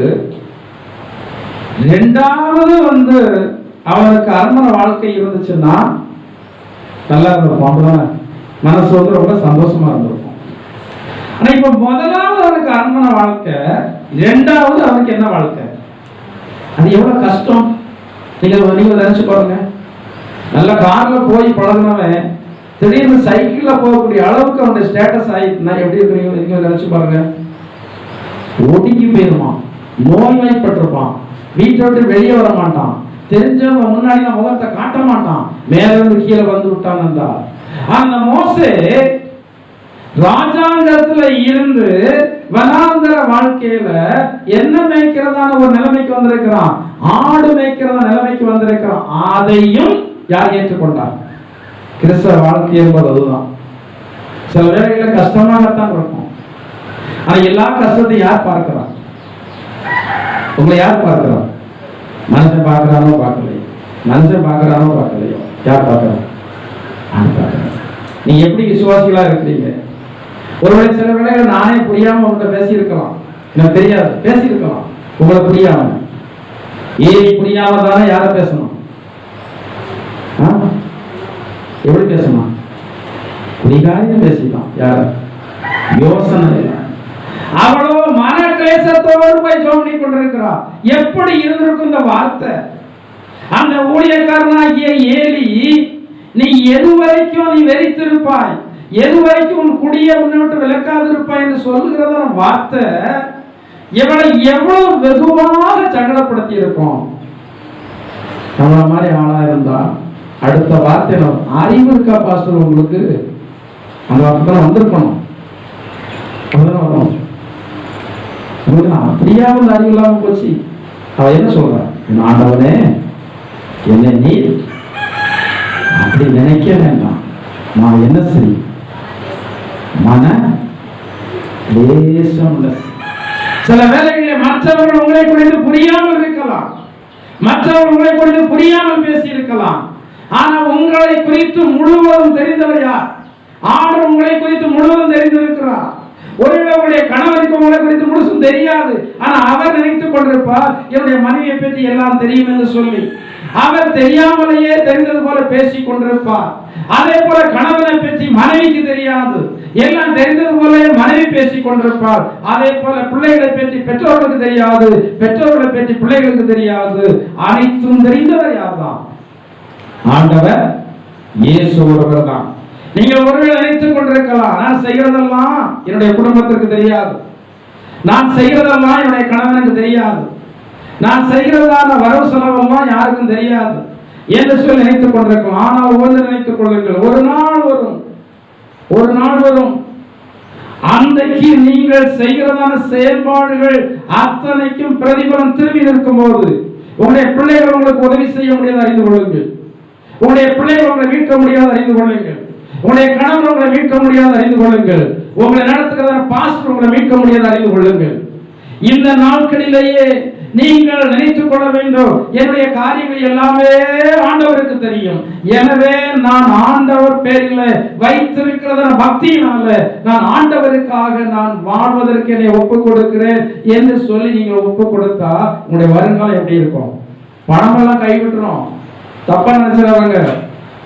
இரண்டாவது அவனுக்கு அரண்மனை வாழ்க்கை இருந்துச்சுன்னா நல்லா இருந்திருக்கும். மனசு ரொம்ப சந்தோஷமா இருந்திருக்கும். ஆனா இப்ப முதலாவது அவனுக்கு அரண்மனை வாழ்க்கை, இரண்டாவது அவனுக்கு என்ன வாழ்க்கை? அது எவ்வளவு கஷ்டம் நீங்க நினைச்சு பாருங்க. நல்ல கார்ல போய் பழகினவன் திடீர்னு சைக்கிள்ல போகக்கூடிய அளவுக்கு அவனுடைய ஸ்டேட்டஸ் ஆயிடுச்சுன்னா எப்படி இருக்கு நினைச்சு பாருங்க. ஒடுங்கி போயிருப்பான், நோய்வாய்ப்பட்டிருப்பான், வீட்டை விட்டு வெளியே வர மாட்டான், தெரிஞ்சவங்க முன்னாடி முகத்தை காட்ட மாட்டான், மேல இருந்து கீழே வந்து விட்டான். அந்த மோசே ராஜாங்கத்துல இருந்து வனாந்தர வாழ்க்கையில என்ன மேய்க்கிறதான ஒரு நிலைமைக்கு வந்திருக்கிறான், ஆடு மேய்க்கிறதா நிலைமைக்கு வந்திருக்கிறான். அதையும் யார் ஏற்றுக்கொண்டார்? கிறிஸ்தவ வாழ்க்கை என்பது அதுதான். சில வேளைகளை கஷ்டமாகத்தான் இருக்கும். ஆனா எல்லா கஷ்டத்தையும் யார் பார்க்கிறான்? உங்களை யார் பார்க்கிறான்? மனுஷன் பார்க்கிறானோ பார்க்கலையோ, மனுஷன் பார்க்கிறானோ பார்க்கலையோ, யார் பார்க்கிறான்? நீங்க எப்படி விசுவாசிகளா இருக்கிறீங்க? ஒருவேளை சில வேளைகள் நானே புரியாம உங்கள்கிட்ட பேசியிருக்கலாம், எனக்கு தெரியாது, பேசியிருக்கலாம் உங்களை புரியாம. புரியாம தானே யார பேசணும்? எப்படி பேசணும்? குடிகாரியம் பேசிட்டான். யார? யோசனை அவ்வளோ மன கிளேசத்தோடு போய் சொல்லி கொண்டிருக்கிறார். எப்படி இருந்திருக்கும் இந்த வார்த்தை? அந்த ஊழியக்காரனாகிய ஏலி, நீ எது வரைக்கும் நீ வெறித்திருப்பாய், எது வரைக்கும் உன் குடியை உன்னை விட்டு விலக்காது இருப்பாய் என்று சொல்லுகிறத வார்த்தை இவளை எவ்வளவு வெகுவாக சங்கடப்படுத்தி இருக்கும். நம்மள மாதிரி ஆளா இருந்தா அடுத்த வார்த்தை அறிவு இருக்கா பாஸ்டர் உங்களுக்கு? அந்த வார்த்தை வந்திருக்கணும். உங்களுக்கு அப்படியாவது அந்த அறிவு இல்லாம போச்சு. அவ என்ன சொல்றான், ஆண்டவனே என்ன நீ அப்படி நினைக்க வேண்டாம், நான் என்ன செய்யும் மன லேசம். சில வேளைகளில் மற்றவர்கள் உங்களை குறித்து புரியாமல் இருக்கலாம், மற்றவர்கள் உங்களை குறித்து புரியாமல் பேசி இருக்கலாம். ஆனா உங்களை குறித்து முழுவதும் தெரிந்தவர் யார்? ஆண்டவர் உங்களை குறித்து முழுவதும் தெரிந்திருக்கிறார். ஒருவேளை உங்களுடைய கணவருக்கு உங்களை குறித்து முழுசும் தெரியாது, ஆனா அவர் நினைத்துக் கொண்டிருப்பார் என்னுடைய மனைவியை பற்றி எல்லாம் தெரியும் என்று சொல்லி. அவர் தெரியாமலேயே தெரிந்தது போல பேசிக் கொண்டிருப்பார். அதே போல கணவனை பற்றி மனைவிக்கு தெரியாது, எல்லாம் தெரிந்தது போல மனைவி பேசிக் கொண்டிருப்பார். அதே போல பிள்ளைகளை பற்றி பெற்றோர்களுக்கு தெரியாது, பெற்றோர்களை பற்றி பிள்ளைகளுக்கு தெரியாது. அனைத்தும் தெரிந்தவர் யார்தான்? ஆண்டவர் இயேசு ஒருவர் தான். நீங்கள் ஒருவேளை நினைத்துக் கொண்டிருக்கலாம், நான் செய்கிறதெல்லாம் என்னுடைய குடும்பத்திற்கு தெரியாது, நான் செய்கிறதெல்லாம் என்னுடைய கணவனுக்கு தெரியாது, நான் செய்கிறதான வரவு செலவெல்லாம் யாருக்கும் தெரியாது என்று சொல்லி நினைத்துக் கொண்டிருக்கலாம். ஆனால் ஒன்று நினைத்துக் கொள்ளுங்கள், ஒரு நாள் வரும் அன்றைக்கு நீங்கள் செய்கிறதான செயல்பாடுகள் அத்தனைக்கும் பிரதிபலன் திரும்பி நிற்கும் போது உங்களுடைய பிள்ளைகள் உங்களுக்கு உதவி செய்ய முடியாது அறிந்து கொள்ளுங்கள், உங்களுடைய பிள்ளைகள் உங்களை மீட்க முடியாது அறிந்து கொள்ளுங்கள், உங்களுடைய கணவர் உங்களை மீட்க முடியாது அறிந்து கொள்ளுங்கள், உங்களை நடத்துகிற பாஸ்டர் உங்களை மீட்க முடியாது அறிந்து கொள்ளுங்கள். இந்த நாட்களிலேயே நீங்கள் நினைத்துக் கொள்ள வேண்டும், என்னுடைய காரியங்கள் எல்லாமே ஆண்டவருக்கு தெரியும், எனவே நான் ஆண்டவர் பேரில் வைத்திருக்கிறத பக்தியினால நான் ஆண்டவருக்காக நான் வாழ்வதற்கு என்னை ஒப்புக் கொடுக்கிறேன் என்று சொல்லி நீங்கள் ஒப்புக் கொடுத்தா உங்களுடைய வருங்காலம் எப்படி இருக்கும்? பணமெல்லாம் கைவிட்டுரும், தப்பா நினைச்சிடாதங்க.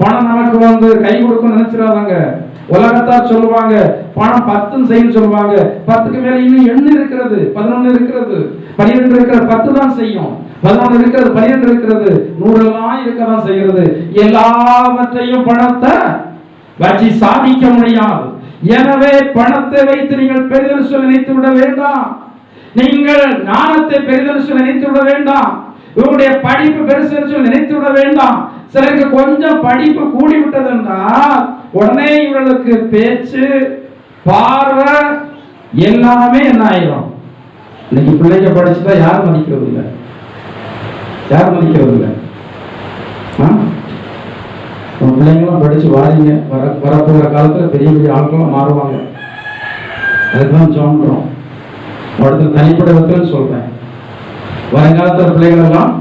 பணம் நமக்கு கை கொடுக்கும் நினைச்சிடாதங்க. உலகத்தார் சொல்லுவாங்க பணம் 10 செய்யும் சொல்லுவாங்க, 10க்கு மேல இன்னும் 8 இருக்கிறது, 11 இருக்கிறது, 12 இருக்கிறது, 10 தான் செய்யும், 11 இருக்கிறது, 12 இருக்கிறது, 100 எல்லாம் இருக்கதான் செய்கிறது. எல்லாவற்றையும் பணத்தை வச்சு சாதிக்க முடியாது. எனவே பணத்தை வைத்து நீங்கள் பெரிதல் சொல்லி நினைத்து விட வேண்டாம், நீங்கள் ஞானத்தை பெரிதல் சொல்லி நினைத்து விட வேண்டாம், உங்களுடைய படிப்பு பெருசு சொல்லி நினைத்து விட வேண்டாம். சிலருக்கு கொஞ்சம் படிப்பு கூடி விட்டது என்றால் உடனே இவர்களுக்கு பேச்சு பார்வை எல்லாமே என்ன ஆயிரும். இன்னைக்கு பிள்ளைங்க படிச்சுட்டா யாரும் மதிக்கிறது இல்லை, யாரும் மதிக்கிறது இல்லை. பிள்ளைங்களும் படிச்சு வாரீங்க, வரப்போகிற காலத்துல பெரிய பெரிய ஆட்களும் மாறுவாங்க. அதுதான் தோன்றோம். அடுத்த தனிப்பட்ட விதத்தில் சொல்றேன், வருங்காலத்தில் பிள்ளைகள் எல்லாம்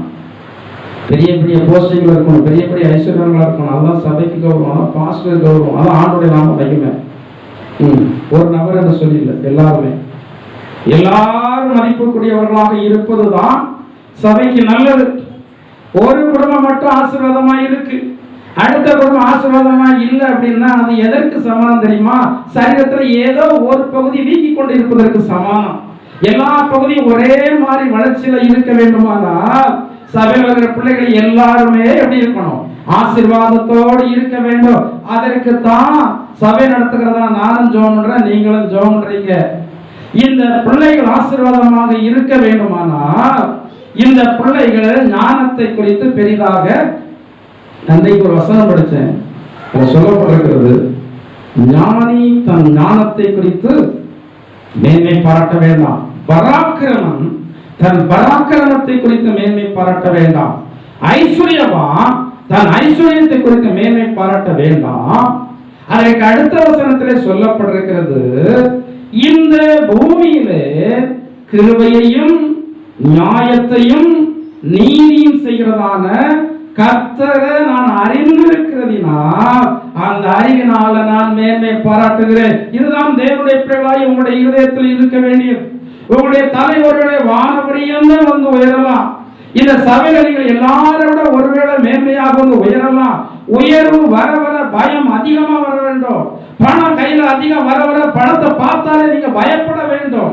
பெரிய பெரிய போஸ்டிங்ல இருக்கணும், பெரிய பெரிய ஐஸ்வர்யங்களா இருக்கணும். அதுதான் சபைக்கு கௌரவம், அதான் பாஸ்டர் கௌரவம், அதான் ஆண்டுடைய நாமம் வைக்குமே. ஒரு நபர் என்று சொல்லி இல்லை, எல்லாரும் மதிப்புக்குரியவர்களாக இருப்பதுதான் சபைக்கு நல்லது. ஒரு குடும்பம் மட்டும் ஆசீர்வாதமா இருக்கு, அடுத்த குடும்பம் ஆசீர்வாதமா இல்லை அப்படின்னா அது எதற்கு சமானம் தெரியுமா? சரீரத்துல ஏதோ ஒரு பகுதி வீக்கி கொண்டு இருப்பதற்கு சமானம். எல்லா பகுதியும் ஒரே மாதிரி வளர்ச்சியில இருக்க வேண்டுமானால் சபையில் இருக்கிற பிள்ளைகள் எல்லாருமே எப்படி இருக்கணும்? ஆசீர்வாதத்தோடு இருக்க வேண்டும். அதற்கு தான் சபை நடத்துகிறதா நானும் ஜெபம் பண்றேன், நீங்களும் ஜெபம் பண்றீங்க. இந்த பிள்ளைகள் ஆசீர்வாதமாக இருக்க வேண்டுமானால் இந்த பிள்ளைகள் ஞானத்தை குறித்து பெரிதாக, அன்றைக்கு ஒரு வசனம் படித்தேன், சொல்லப்பட்டிருக்கிறது, ஞானி தன் ஞானத்தை குறித்து மேன்மை பாராட்ட வேண்டாம், பராக்கிரமம் தன் பராக்கிரமத்தை குறித்து மேன்மை பாராட்ட வேண்டாம், ஐஸ்வர்யவான் தன் ஐஸ்வர்யத்தை குறித்து மேன்மை பாராட்ட வேண்டாம். அதற்கு அடுத்த வசனத்திலே சொல்லப்பட்டிருக்கிறது, இந்த பூமியிலே கிருபையையும் நியாயத்தையும் நீதியும் செய்கிறதான கர்த்தரை நான் அறிந்திருக்கிறதினால் அந்த அறிவினால நான் மேன்மை பாராட்டுகிறேன். இதுதான் தேவனுடைய பிள்ளைகளாய் உங்களுடைய இருதயத்தில் இருக்க வேண்டியது. உங்களுடைய தலைவருடைய வானபரியமே உயரலாம். இந்த சபைகள் எல்லாரோட ஒருவேளை மேன்மையாக உயரலாம். உயர்வு வர வர பயம் அதிகமா வர வேண்டும். பணம் கையில அதிகம் வர வர பணத்தை பார்த்தாலே நீங்க பயப்பட வேண்டும்.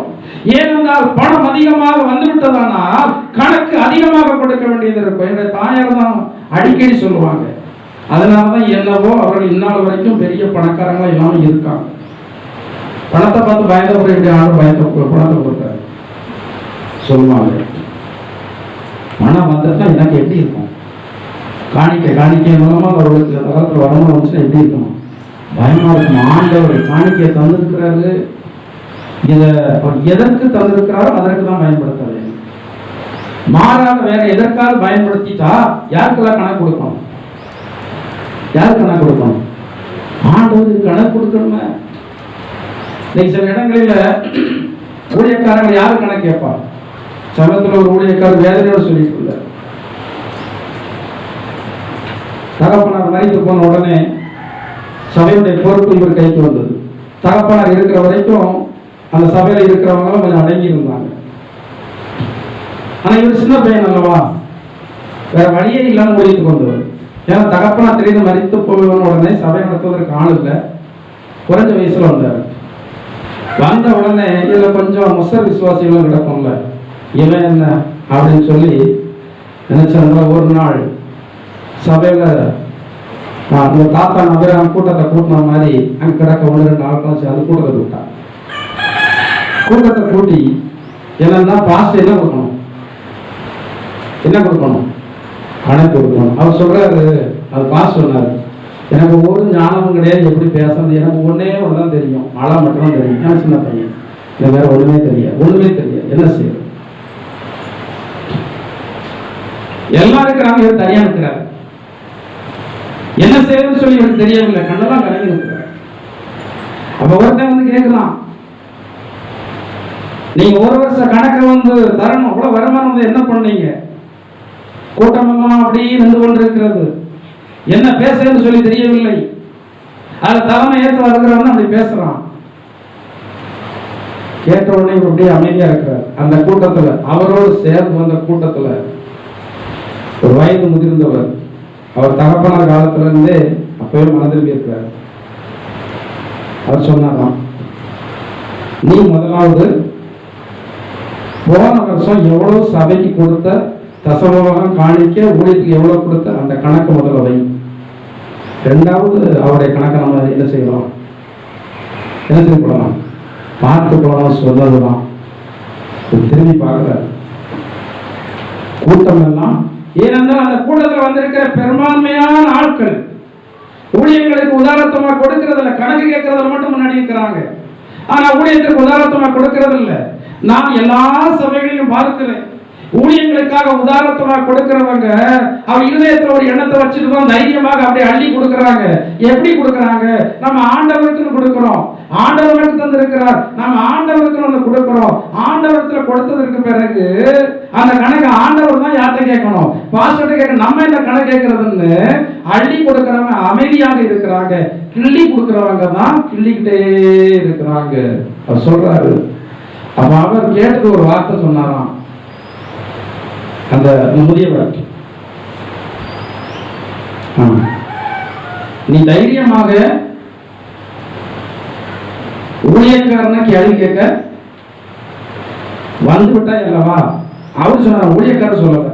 ஏனென்றால் பணம் அதிகமாக வந்துவிட்டதானால் கணக்கு அதிகமாக கொடுக்க வேண்டியது இருக்கும். என்னுடைய தாயார் தான் அடிக்கடி சொல்லுவாங்க. அதனாலதான் என்னவோ அவர்கள் இந்நாள் வரைக்கும் பெரிய பணக்காரங்களா இல்லாம இருக்காங்க. பணத்தை பார்த்து பயந்தப்பட இப்படி ஆண்டு பணத்தை கொடுத்தாரு சொல்லுவாங்க. பணம் வந்துட்டா எனக்கு எப்படி இருக்கும்? காணிக்கை மூலமா அவர்களுக்கு காலத்தில் வருமானம் வந்துச்சுன்னா எப்படி இருக்கணும்? பயமா இருக்கும். ஆண்டவர் காணிக்கை தந்திருக்கிறாரு, இதை அவர் எதற்கு தந்திருக்கிறாரோ அதற்கு தான் பயன்படுத்த வேண்டும். மாறாக வேற எதற்காக பயன்படுத்திட்டா யாருக்கெல்லாம் கணக்கு கொடுக்கணும்? யாருக்கு கணக்கு கொடுக்கணும்? ஆண்டவருக்கு கணக்கு கொடுக்கணுமே. இன்னைக்கு சில இடங்களில் ஊழியக்காரங்க யாரு கணக்கு கேட்பாங்க? சமயத்தில் ஒரு ஊழியக்காரர் வேதனையோட சொல்லிட்டு இருந்தார். தகப்பனார் மறைத்து போன உடனே சபையுடைய பொறுப்பு இவர் கைக்கு வந்தது. தகப்பனார் இருக்கிற வரைக்கும் அந்த சபையில இருக்கிறவங்களும் கொஞ்சம் அடங்கி இருந்தாங்க. ஆனா இவர் சின்ன பையன் அல்லவா, வேற வழியே இல்லாம ஓடிட்டு வந்தவர். ஏன்னா தகப்பனார் திடீர்னு மறித்து போன உடனே சபை நடத்துவதற்கு ஆள் இல்லை. குறைஞ்ச வயசுல வந்தார். வந்த உடனே இதுல கொஞ்சம் முசர் விசுவாசிகளும் கிடக்கும்ல, இவன் என்ன அப்படின்னு சொல்லி நினைச்சா ஒரு நாள் சபையில அந்த தாத்தா நபர் கூட்டத்தை கூட்டின மாதிரி அங்க கிடக்க 1-2 ஆட்களும் சேர்ந்து கூட்டத்தை கூட்டான். கூட்டத்தை கூட்டி என்னன்னா பாஸ்ட் என்ன கொடுக்கணும்? என்ன கொடுக்கணும்? கணக்கு கொடுக்கணும். அவர் சொல்றாரு, அது பாஸ்ட் சொன்னாரு, எனக்கு ஒரு ஞானமும் கிடையாது, எப்படி பேசுறது, எனக்கு ஒன்னே ஒண்ணுதான் தெரியும், மழை மட்டும் தெரியும். ஏன்னா சின்ன பையன், எனக்கு வேற ஒண்ணுமே தெரியாது, என்ன செய்யறது? எல்லாம் இருக்கிறாங்க, இவர் தனியா இருக்கிறார். என்ன செய்யணும்னு சொல்லி எனக்கு தெரியவில்லை, கண்ணெல்லாம் கலங்கி இருக்கிறார். அப்ப ஒருத்தன் வந்து கேட்கலாம், நீங்க ஒரு வருஷம் கணக்கை வந்து தரணும், அவ்வளவு வருமானம் வந்து என்ன பண்ணீங்க? கூட்டமெல்லாம் அப்படியே நின்று கொண்டிருக்கிறது, என்ன பேசுறதுன்னு சொல்லி தெரியவில்லை. அதுல தலைமை ஏற்று வருகிறவன் அப்படி பேசுறான். கேட்ட உடனே அப்படியே அமைதியா இருக்கிறார். அந்த கூட்டத்துல அவரோடு சேர்ந்து வந்த கூட்டத்துல ஒரு வயது முதிர்ந்தவர், அவர் தகப்பனார் காலத்துல இருந்தே அப்பவே மனதில் இருக்கிறார். அவர் சொன்னாராம், நீ முதலாவது போன வருஷம் எவ்வளவு சபைக்கு கொடுத்த தசமபாகம் காணிக்க ஊழியத்துக்கு எவ்வளவு கொடுத்த அந்த கணக்கு முதல்ல வை. ரெண்டாவது அவருடைய கணக்கை நம்ம என்ன செய்யலாம், என்ன செய்ய போடலாம், பார்த்து போலாம் சொன்னதுதான். திரும்பி பார்க்கல கூட்டம் எல்லாம். ஏனென்றால் அந்த கூட்டத்தில் வந்திருக்கிற பெரும்பான்மையான ஆட்கள் ஊழியர்களுக்கு உதாரணமா கொடுக்கறதில்ல, கணக்கு கேட்கறதுல மட்டும் முன்னாடி இருக்கிறாங்க. ஆனா ஊழியத்திற்கு உதாரணமா கொடுக்கறது இல்லை. நான் எல்லா சபைகளிலும் பார்க்கிறேன், ஊழியங்களுக்காக உதாரணமா கொடுக்கிறவங்க அவர் இருதயத்துல ஒரு எண்ணத்தை வச்சுட்டு தான் தைரியமாக அப்படியே அள்ளி கொடுக்கறாங்க. எப்படி கொடுக்கறாங்க? நம்ம ஆண்டவருக்கு கொடுக்கிறோம், ஆண்டவருக்கு தந்திருக்கிறார், நம்ம ஆண்டவருக்கு வந்து கொடுக்கிறோம். ஆண்டவரத்துல கொடுத்ததற்கு பிறகு அந்த கணக்கு ஆண்டவர் தான் யார்கிட்ட கேட்கணும், பாஸ்டர்கிட்ட கேட்க. நம்ம என்ன கணக்கு கேட்கறதுன்னு அள்ளி கொடுக்கறவங்க அமைதியாக இருக்கிறாங்க, கிள்ளி கொடுக்கறவங்க தான் கிள்ளிக்கிட்டே இருக்கிறாங்க. அவர் சொல்றாரு. அப்ப அவர் கேட்டது ஒரு வார்த்தை சொன்னாராம், அந்த முதியவர், நீ தைரியமாக ஊழியக்காரனை கேள்வி கேட்க வந்துவிட்டா அல்லவா? அவர் சொன்னார், ஊழியக்காரர் சொல்லல,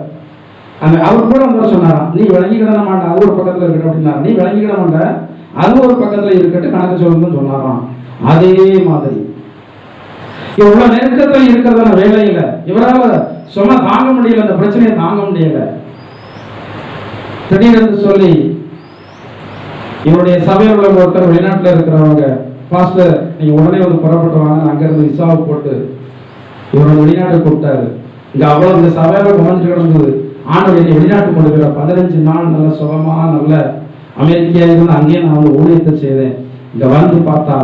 அந்த அவர் கூட வந்து சொன்னாராம், நீ விளங்கிக்கிட மாட்ட, அது ஒரு பக்கத்துல இருக்கட்டும் அப்படின்னாரு. நீ விளங்கிக்கிட மாட்ட, அது ஒரு பக்கத்துல இருக்கட்டும், கணக்கு சொல்லணும்னு சொன்னாராம். அதே மாதிரி இவ்வளவு நெருக்கத்தில் இருக்கிறதான வேலையில இவரால் சொன்னா தாங்க முடியல, அந்த பிரச்சனையை தாங்க முடியல. திடீரென்று சொல்லி இவருடைய சபையில் உள்ள ஒருத்தர் வெளிநாட்டில் இருக்கிறவங்க, பாஸ்டர் நீங்க உடனே வந்து புறப்பட்டு வாங்க, அங்க இருந்து விசாவை போட்டு இவரோட வெளிநாட்டை கூப்பிட்டாரு. இங்க அவ்வளவு இந்த சபையில குறைஞ்சிட்டு கிடந்தது. ஆண்டவர் என்னை வெளிநாட்டு கொண்டு போயிட 15 நாள் நல்ல சுகமா நல்ல அமெரிக்கா இருந்து அங்கேயே நான் வந்து ஊழியத்தை செய்தேன். இங்க வந்து பார்த்தா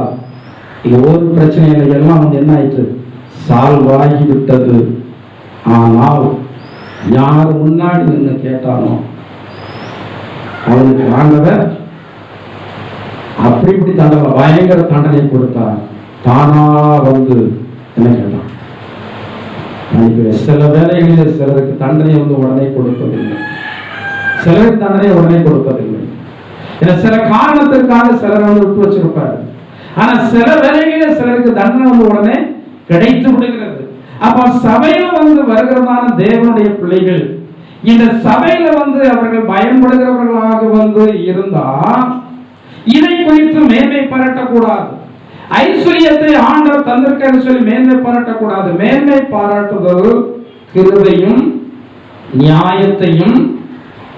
இங்க ஒரு பிரச்சனையில எல்லாம் வந்து என்ன ஆயிடுச்சு, சால்வ் ஆகி விட்டது. ஆனால் யார் முன்னாடி நின்று கேட்டானோ அவனுக்கு ஆண்டவர் அப்படி இப்படி தண்டனை, பயங்கர தண்டனை கொடுத்தார். தானா வந்து என்ன கேட்டான். சில வேலைகளில் சிலருக்கு தண்டனை வந்து உடனே கொடுப்பதில்லை, சிலருக்கு தண்டனை உடனே கொடுப்பதில்லை. சில காரணத்திற்காக சிலர் வந்து விட்டு வச்சிருப்பாரு. ஆனா சில வேலைகளில் சிலருக்கு தண்டனை வந்து உடனே கிடைத்து விடுகிறது. அப்ப சபையில வந்து வருகிறதான தேவனுடைய பிள்ளைகள் இந்த சபையில வந்து அவர்கள் பயன்படுகிறவர்களாக வந்து இருந்தா இதை குறித்து மேன்மை பாராட்டக்கூடாது. ஐஸ்வர்யத்தை ஆண்டவர் தந்திருக்காரு சொல்லி மேன்மை பாராட்டக்கூடாது. மேன்மை பாராட்டுதல் கிருபையும் நியாயத்தையும்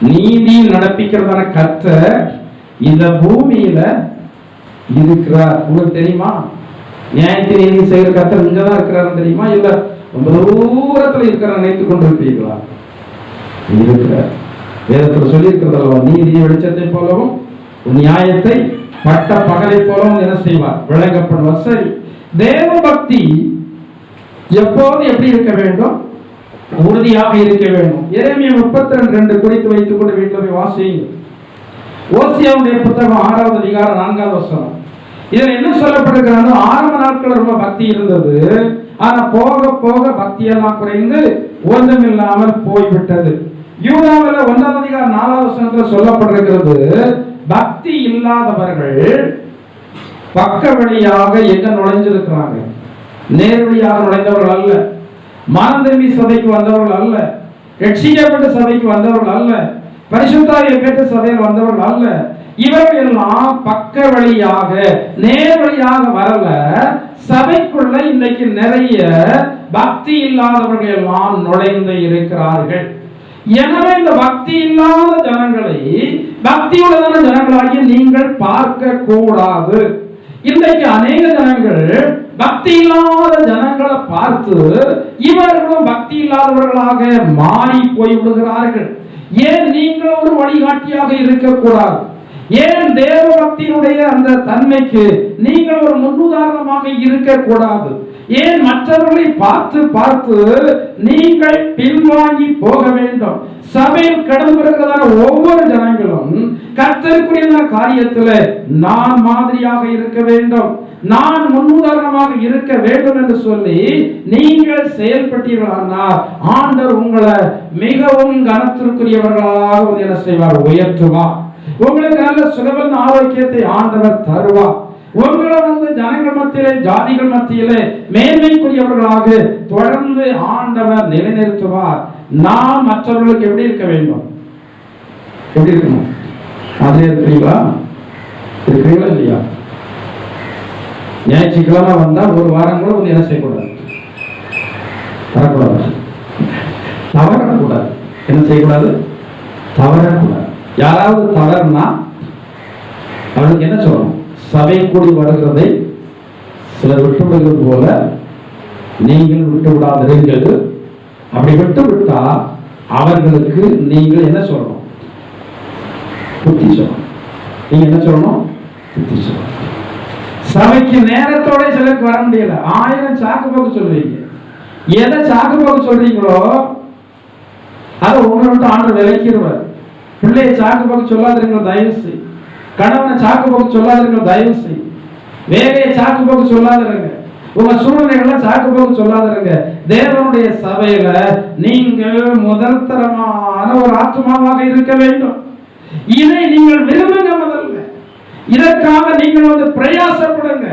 நீதியும் நடப்பிக்கிறதான கர்த்தர் இந்த பூமியில இருக்கிறார். உங்களுக்கு தெரியுமா? நியாயத்தை நீதி செய்கிற கர்த்தர் இங்கதான் இருக்கிறாரு தெரியுமா, இல்ல ரொம்ப தூரத்துல இருக்கிற நினைத்துக் கொண்டிருக்கிறீர்களா? இருக்கிறார். வேதத்தில் சொல்லி இருக்கிறதல்லவா, நீதியை வெளிச்சத்தை போலவும் நியாயத்தை பட்ட பகலை போலவும் என்ன செய்வார், விளங்கப்படுவார். சரி, தேவ பக்தி எப்போது எப்படி இருக்க வேண்டும்? உறுதியாக இருக்க வேண்டும். எரேமியா 32:2 குறித்து வைத்துக் கொண்டு வீட்டில் போய் வாசியுங்க. ஓசியாவுடைய புத்தகம் 6வது அதிகாரம் 4வது வசனம். இதுல என்ன சொல்லப்படுகிறது? ஆரம்ப நாட்கள் ரொம்ப பக்தி இருந்தது, ஆனா போக போக பக்தி எல்லாம் குறைந்து ஒன்றுமில்லாமல் போய்விட்டது. யூதாவில் 1வது அதிகாரம் 4வது வசனத்துல சொல்லப்பட்டிருக்கிறது, பக்தி இல்லாதவர்கள் பக்க வழியாக எங்க நுழைஞ்சிருக்கிறாங்க? நேர் வழியாக நுழைந்தவர்கள் அல்ல, மனம் திரும்பி சபைக்கு வந்தவர்கள் அல்ல, ரட்சிக்கப்பட்ட சபைக்கு வந்தவர்கள் அல்ல, பரிசுத்தாவியை பெற்ற சபையில் வந்தவர்கள் அல்ல. இவர்கள் எல்லாம் பக்க வழியாக நேர் வழியாக வரல. சபைக்குள்ள இன்னைக்கு நிறைய பக்தி இல்லாதவர்கள் எல்லாம் நுழைந்து இருக்கிறார்கள். எனவே இந்த பக்தி இல்லாத ஜனங்களை பக்தியுள்ள ஜனங்களாகிய நீங்கள் பார்க்க கூடாது. இன்றைக்கு அநேக ஜனங்கள் பக்தி இல்லாத ஜனங்களை பார்த்து இவர்களும் பக்தி இல்லாதவர்களாக மாறி போய்விடுகிறார்கள். ஏன் நீங்கள் ஒரு வழிகாட்டியாக இருக்கக்கூடாது? ஏன் தேவ பக்தியினுடைய அந்த தன்மைக்கு நீங்கள் ஒரு முன்னுதாரணமாக இருக்கக்கூடாது? ஏன் மற்றவர்களை பார்த்து பார்த்து நீங்கள் பின்வாங்கி போக வேண்டும்? சபையில் கடந்து வருகிறதான ஒவ்வொரு ஜனங்களும் கர்த்தருக்குரிய காரியத்தில் நான் மாதிரியாக இருக்க வேண்டும், நான் முன்னுதாரணமாக இருக்க வேண்டும் என்று சொல்லி நீங்கள் செயல்பட்டீர்களானால் ஆண்டவர் உங்களை மிகவும் கனத்திற்குரியவர்களாக என்ன செய்வார், உயர்த்துவார். உங்களுக்கு நல்ல சுலபமான ஆரோக்கியத்தை ஆண்டவர் தருவார். உங்களை ஜனங்கள் மத்தியிலே ஜாதிகள் மத்தியிலே மேன்மைக்குரியவர்களாக தொடர்ந்து ஆண்டவர் நிலைநிறுத்துவார். நாம் மற்றவர்களுக்கு எப்படி இருக்க வேண்டும்? எப்படி இருக்கணும்? அதே இருக்கிறீங்களா? இருக்கிறீங்களா இல்லையா? ஞாயிற்றுக்கிழமை வந்தா ஒரு வாரம் கூட என்ன செய்யக்கூடாது, வரக்கூடாது, தவறக்கூடாது. என்ன செய்யக்கூடாது? தவறக்கூடாது. யாராவது தவறுனா அவனுக்கு என்ன சொல்லணும்? சபை கூடி வருகிறதை சிலர் விட்டு விடுவது போல நீங்கள் விட்டு விடாதீர்கள். அப்படி விட்டு விட்டா அவர்களுக்கு நீங்கள் என்ன சொல்லணும்? புத்தி சொல்லணும். நீங்க என்ன சொல்லணும்? புத்தி சொல்லணும். சபைக்கு நேரத்தோட சிலருக்கு வர முடியல, 1000 சாக்கு போக்கு சொல்றீங்க. எதை சாக்கு போக்கு சொல்றீங்களோ அதை உங்களை விட்டு ஆண்டவர் விலக்கிடுவார். பிள்ளையை சாக்கு போக்கு சொல்லாதீங்க தயவு செய். கணவனை சாக்கு போக்கு சொல்லாதீங்க தயவு செய். வேலையை சாக்கு போக்கு சொல்லாதீங்க. உங்க சூழ்நிலைகளை சாக்கு போக்கு சொல்லாதீங்க. தேவனுடைய சபையில நீங்கள் முதல் தரமான ஒரு ஆத்மாவாக இருக்க வேண்டும். இதை நீங்கள் விரும்புங்க. முதல்ல இதற்காக நீங்கள் பிரயாசப்படுங்க.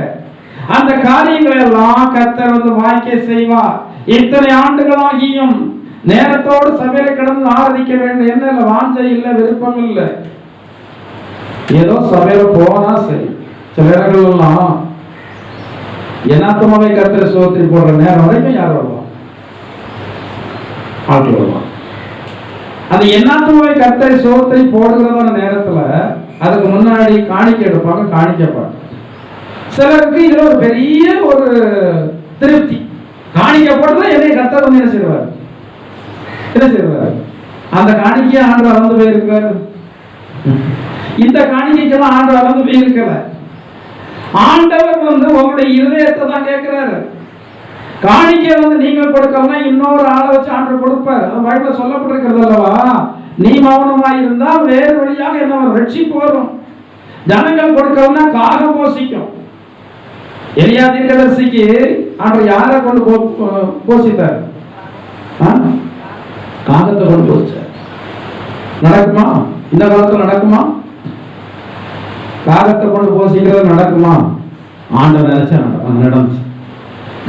அந்த காரியங்களை எல்லாம் கர்த்தர் வாய்க்க செய்வார். இத்தனை ஆண்டுகளாகியும் நேரத்தோடு சபையில கிடந்து ஆராதிக்க வேண்டும் என்ன இல்லை, வாஞ்சை இல்லை, விருப்பம் இல்லை. ஏதோ சபையில போனா சரி. சில இடங்கள் எல்லாம் என்னாத்தமாவே கர்த்தரை சோதனை போடுற நேரம் வரைக்கும் யார் வருவான்? ஆட்கள் வருவான். அந்த என்னாத்தமாவே கர்த்தரை சோதனை போடுகிறதான நேரத்துல அதுக்கு முன்னாடி காணிக்கை எடுப்பாங்க, காணிக்கப்பாங்க. சிலருக்கு இதுல ஒரு பெரிய ஒரு திருப்தி. காணிக்கை போட்டதான் என்னை கர்த்தர் என்ன செய்வார்? என்ன செய்வார்? அந்த காணிக்கையை ஆண்டு அளந்து போயிருக்காரு. இந்த காணிக்கைக்கெல்லாம் ஆண்டு அளந்து போயிருக்கல. ஆண்டவர் உங்களுடைய இருதயத்தை தான் கேட்கிறாரு. காணிக்கை நீங்கள் கொடுக்கலாம், இன்னொரு ஆளை வச்சு ஆண்டு கொடுப்பார். அது பைபிள்ல சொல்லப்பட்டிருக்கிறது அல்லவா, நீ மௌனமாய் இருந்தால் வேறு வழியாக என்ன ரட்சிப்பு வரும். ஜனங்கள் கொடுக்கணும்னா காகம் போசிக்கும். எலியா தீர்க்கதரிசிக்கு ஆண்டவர் யாரை கொண்டு போசித்தார்? காகத்தை கொண்டு போச்சார். நடக்குமா? இந்த காலத்தில் நடக்குமா? காகத்தை கொண்டு போசிக்கிறது நடக்குமா? ஆண்டவர் நினைச்சா நடந்துச்சு.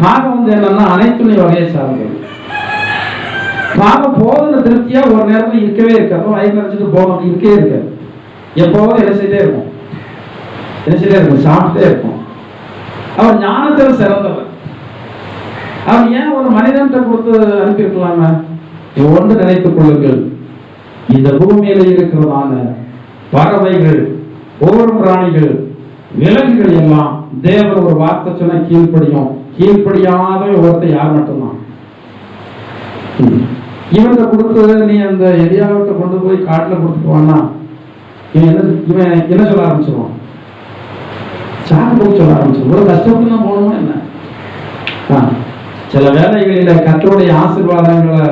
காகம் என்னன்னா அனைத்துணை வகையை சார்ந்தது. காகம் போதுன திருப்தியா ஒரு நேரத்தில் இருக்கவே இருக்காது. வயிறு நினைச்சிட்டு போகணும் இருக்கவே இருக்காது. எப்போதும் என்ன செய்தே இருக்கும், என்ன செய்தே இருக்கும், சாப்பிட்டே இருக்கும். அவர் ஞானத்தில் சிறந்தவர். அவர் ஏன் ஒரு மனிதன்கிட்ட கொடுத்து அனுப்பியிருக்கலாம? ஒன்று நினைத்துக் கொள்ளுங்கள், இந்த பூமியில இருக்கிறதான பறவைகள், ஓடும் பிராணிகள், விலங்குகள் எல்லாம் தேவன் ஒரு வார்த்தை சொன்னா கீழ்ப்படியும். கீழ்ப்படியாத ஒருத்தர் யார் மட்டும்தான். இவன் கொடுத்து நீ அந்த எரியாவிட்ட கொண்டு போய் காட்டுல கொடுத்துட்டு வானா இவன் என்ன சொல்ல ஆரம்பிச்சிருவான்? சாக்கு போய் சொல்ல ஆரம்பிச்சிருவான். இவ்வளவு கஷ்டப்பட்டு நான் போகணுமா என்ன? சில வேலைகளில கர்த்தருடைய ஆசீர்வாதங்களை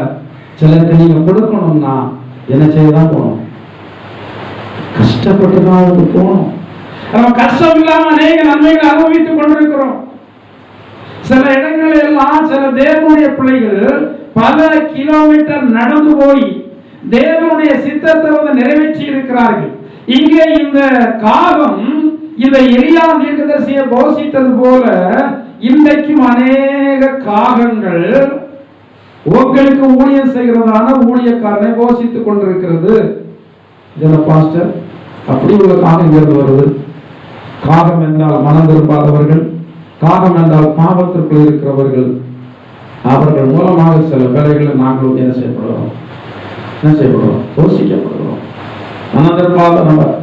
சிலருக்கு நீங்க கொடுக்கணும்னா என்ன செய்யதான் போகணும்? கஷ்டப்பட்டு தான் அவருக்கு போகணும். நம்ம கஷ்டம் இல்லாம அநேக நன்மைகளை அனுபவித்துக் கொண்டிருக்கிறோம். சில இடங்களில் எல்லாம் சில தேவனுடைய பிள்ளைகள் பல கிலோமீட்டர் நடந்து போய் தேவனுடைய சித்தத்தை நிறைவேற்றி இருக்கிறார்கள். இங்கே இந்த காலம் இந்த எலியா தீர்க்கதரிசியை போஷித்தது போல இன்றைக்கும் அநேக காகங்கள் உங்களுக்கு ஊழியம் செய்கிறதான ஊழியக்காரனை போஷித்துக் கொண்டிருக்கிறது. பாஸ்டர் அப்படி உள்ள காகம் இங்கிருந்து வருது. காகம் என்றால் மனம் திரும்பாதவர்கள், காகம் என்றால் பாவத்திற்குள் இருக்கிறவர்கள். அவர்கள் மூலமாக சில வேலைகளை நாங்கள் என்ன செய்யப்படுறோம்? போஷிக்கப்படுகிறோம். மனம் திரும்பாத நபர்,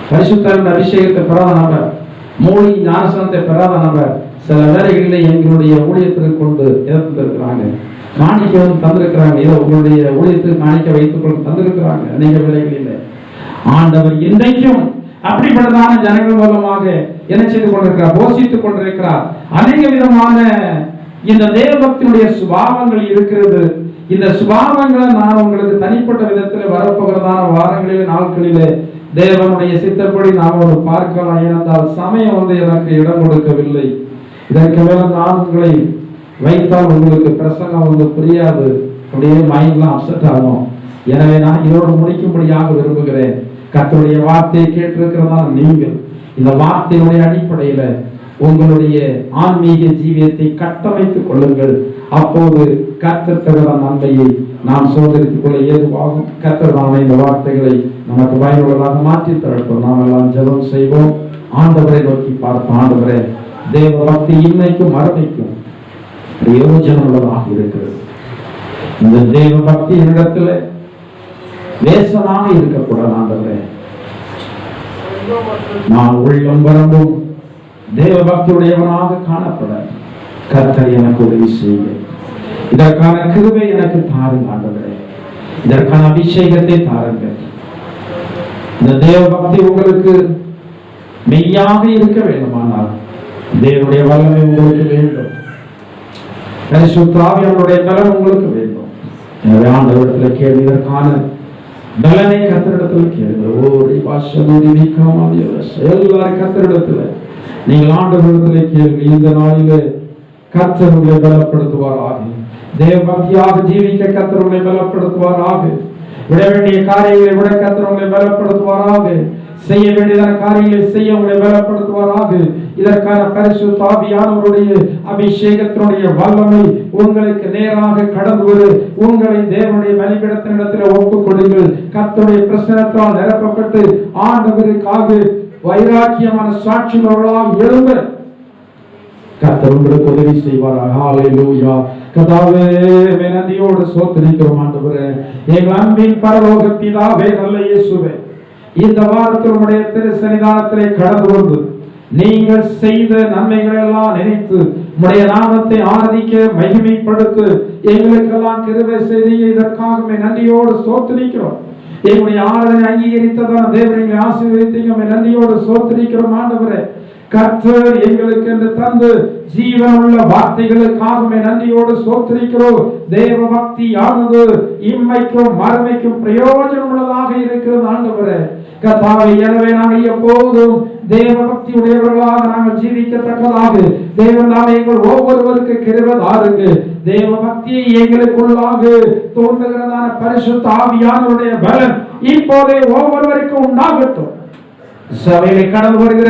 பரிசுத்த அபிஷேகத்தை பெறாத நபர், மூலி ஞானசனத்தை பெறாத நபர் சில வேலைகளில் எங்களுடைய ஊழியத்திற்கு கொண்டு இறந்திருக்கிறாங்க. காணிக்கவும் தந்திருக்கிறாங்க. ஏதோ உங்களுடைய ஊழியத்துக்கு காணிக்க வைத்துக் கொண்டு தந்திருக்கிறாங்க. அநேக வேலைகளில் ஆண்டவர் இன்றைக்கும் அப்படிப்பட்டதான ஜனங்கள் மூலமாக என்ன செய்து கொண்டிருக்கிறார்? போஷித்துக் கொண்டிருக்கிறார். அநேக விதமான இந்த தேவபக்தியுடைய சுபாவங்கள் இருக்கிறது. இந்த சுபாவங்களை நான் உங்களுக்கு தனிப்பட்ட விதத்தில் வரப்போகிறதான வாரங்களிலே நாட்களிலே தேவனுடைய சித்தப்படி நாம் ஒரு பார்க்கலாம். ஏனென்றால் சமயம் எனக்கு இடம் கொடுக்கவில்லை. இதற்கு மேல நான் உங்களை வைத்தால் உங்களுக்கு பிரசங்கம் புரியாது. அப்படியே மைண்ட்லாம் அப்செட் ஆகும். எனவே நான் இதோடு முடிக்கும்படியாக விரும்புகிறேன். கர்த்தருடைய வார்த்தையை கேட்டிருக்கிறதான நீங்கள் இந்த வார்த்தையுடைய அடிப்படையில உங்களுடைய ஆன்மீக ஜீவியத்தை கட்டமைத்துக் கொள்ளுங்கள். அப்போது கர்த்தர் தவிர நன்மையை நாம் சோதரித்துக் கொள்ள ஏதுவாகும். கர்த்தர் நாம இந்த வார்த்தைகளை நமக்கு பயனுள்ளதாக மாற்றி தரட்டும். நாம் எல்லாம் ஜெபம் செய்வோம். ஆண்டவரை நோக்கி பார்ப்போம். ஆண்டவரே, தேவ பக்தி இன்னைக்கும் மறுமைக்கும் பிரயோஜனம் உள்ளதாக இருக்கிறது. இந்த தேவ பக்தி என்னிடத்துல வேசமாக இருக்கக்கூடாது. ஆண்டவரே, நான் உள்ளம் வரம்பும் தேவ பக்தியுடையவனாக காணப்பட கர்த்தர் எனக்கு உதவி செய்ய இதற்கான கிருபை எனக்கு தாருங்க. ஆண்டவரே, இதற்கான அபிஷேகத்தை தாருங்கள். இந்த தேவ பக்தி உங்களுக்கு மெய்யாக இருக்க வேண்டுமானால் தேவனுடைய வல்லமை உங்களுக்கு வேண்டும். பரிசுத்த ஆவியானவருடைய பலம் உங்களுக்கு வேண்டும். எனவே ஆண்டவரிடத்தில் கேள்வி இதற்கான பலனை கர்த்தரிடத்தில் கேளுங்கள். எல்லாரும் கர்த்தரிடத்தில் நீங்கள் ஆண்டவரிடத்தில் கேள்வி. இந்த நாளிலே கர்த்தருடைய பலப்படுத்துவாராக. தேவ பக்தியாக ஜீவிக்க கர்த்தருடைய பலப்படுத்துவாராக. விட வேண்டிய காரியங்களை விட கர்த்தருடைய பலப்படுத்துவாராக. செய்ய வேண்டியதான காரியங்களை செய்ய உங்களை பலப்படுத்துவாராக. இதற்கான பரிசுத்த ஆவியானவருடைய அபிஷேகத்தினுடைய வல்லமை உங்களுக்கு நேராக கடந்து வரு. உங்களை தேவனுடைய பலிபீடத்தினிடத்தில் ஒப்புக் கொடுங்கள். கர்த்தருடைய பிரசன்னத்தால் நிரப்பப்பட்டு ஆண்டவருக்காக வைராக்கியமான சாட்சிகளோடு எழும்ப கர்த்தர் உங்களுக்கு உதவி செய்வாராக. ஹல்லேலூயா. கர்த்தாவே, நன்றியோடு ஸ்தோத்திரிக்கிறோம். ஆண்டவரே, எங்கள் அன்பின் பரலோக பிதாவே, நல்ல இயேசுவே, இந்த வாரத்தில் உம்முடைய திரு சன்னிதானத்திலே கடந்து வந்து நீங்கள் செய்த நன்மைகளை எல்லாம் நினைத்து உம்முடைய நாமத்தை ஆராதிக்க மகிமைப்படுத்த எங்களுக்கெல்லாம் கிருபை செய்தீங்க. இதற்காக நன்றியோடு ஸ்தோத்திரிக்கிறோம். எங்களுடைய ஆராதனை அங்கீகரித்ததான தேவனை ஆசீர்வதித்தீங்க. நன்றியோடு ஸ்தோத்திரிக்கிறோம். ஆண்டவரே, கர்த்தர் எங்களுக்கு என்று தந்து ஜீவனுள்ள வார்த்தைகளுக்காக நன்றியோடு ஸ்தோத்திரிக்கிறோம். தேவ பக்தி ஆனது இம்மைக்கும் மறுமைக்கும் பிரயோஜனம் உள்ளதாக இருக்கிறது. ஆண்டவரே கர்த்தாவே, எனவே நாங்கள் எப்போதும் தேவ பக்தி உடையவர்களாக நாங்கள் ஜீவிக்கத்தக்கதாக தேவன் நாமே எங்கள் ஒவ்வொருவருக்கு கிருபை தாருங்க. தேவ பக்தியை எங்களுக்குள்ளாக தோன்றுகிறதான பரிசுத்த ஆவியானவருடைய பலன் இப்போதே ஒவ்வொருவருக்கும் உண்டாகட்டும். சபையை கடந்து வருகிற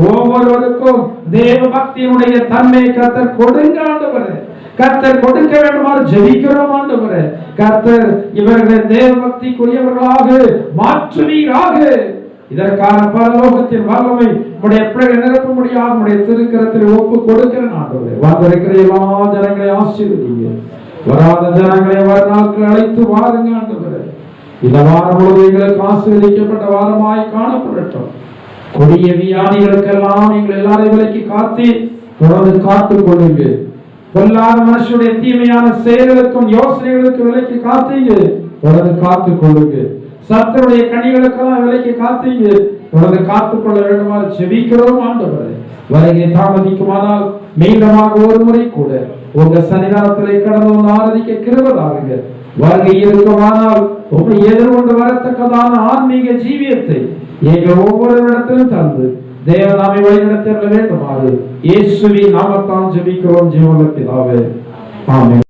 ஒவ்வொருவருக்கும் தேவ பக்தியினுடைய தன்மை கர்த்தர் கொடுங்க. ஆண்டவரே, கர்த்தர் கொடுக்க வேண்டுமாறு ஜெபிக்கிறோம். ஆண்டவரே, கர்த்தர் இவர்களை தேவ பக்திக்குரியவர்களாக மாற்றுவீராக. இதற்கான பரலோகத்தின் வல்லமை உடைய பிள்ளைகளை நிரப்ப முடியாது உடைய திருக்கரத்தில் ஒப்பு கொடுக்கிறேன். ஆண்டவரே, வந்திருக்கிற எல்லா ஜனங்களை ஆசீர்வதிங்க. வராத ஜனங்களை வர நாட்கள் அழைத்து வாருங்க. ஆண்டவரே, இந்த வாரம் முழுவதும் எங்களுக்கு ஆசீர்வதிக்கப்பட்ட வாரமாய் காணப்படட்டும். கொடிய வியாதிகளுக்கெல்லாம் நீங்கள் எல்லாரையும் விலக்கி காத்து தொடர்ந்து காத்துக் கொள்ளுங்க. பொல்லாத மனுஷனுடைய தீமையான செயல்களுக்கும் யோசனைகளுக்கும் விலக்கி காத்தீங்க, தொடர்ந்து காத்துக் கொள்ளுங்க. சத்துருடைய கனிகளுக்கெல்லாம் விலக்கி காத்தீங்க, தொடர்ந்து காத்துக் கொள்ள வேண்டுமாறு செபிக்கிறோம் ஆண்டவரே. வருகை தாமதிக்குமானால் மீண்டுமாக ஒரு முறை கூட உங்க சன்னிதானத்திலே கடந்து வந்து ஆராதிக்க கிருபைதாருங்க. வருகை இருக்குமானால் உங்க எதிர்கொண்டு வரத்தக்கதான ஆன்மீக ஜீவியத்தை எங்கள் ஒவ்வொரு இடத்திலும் தந்து தேவனாமை வழிநடத்த வேண்டுமாறு இயேசுவின் நாமத்தால் ஜெபிக்கிறோம் ஜீவனுள்ள பிதாவே. ஆமென்.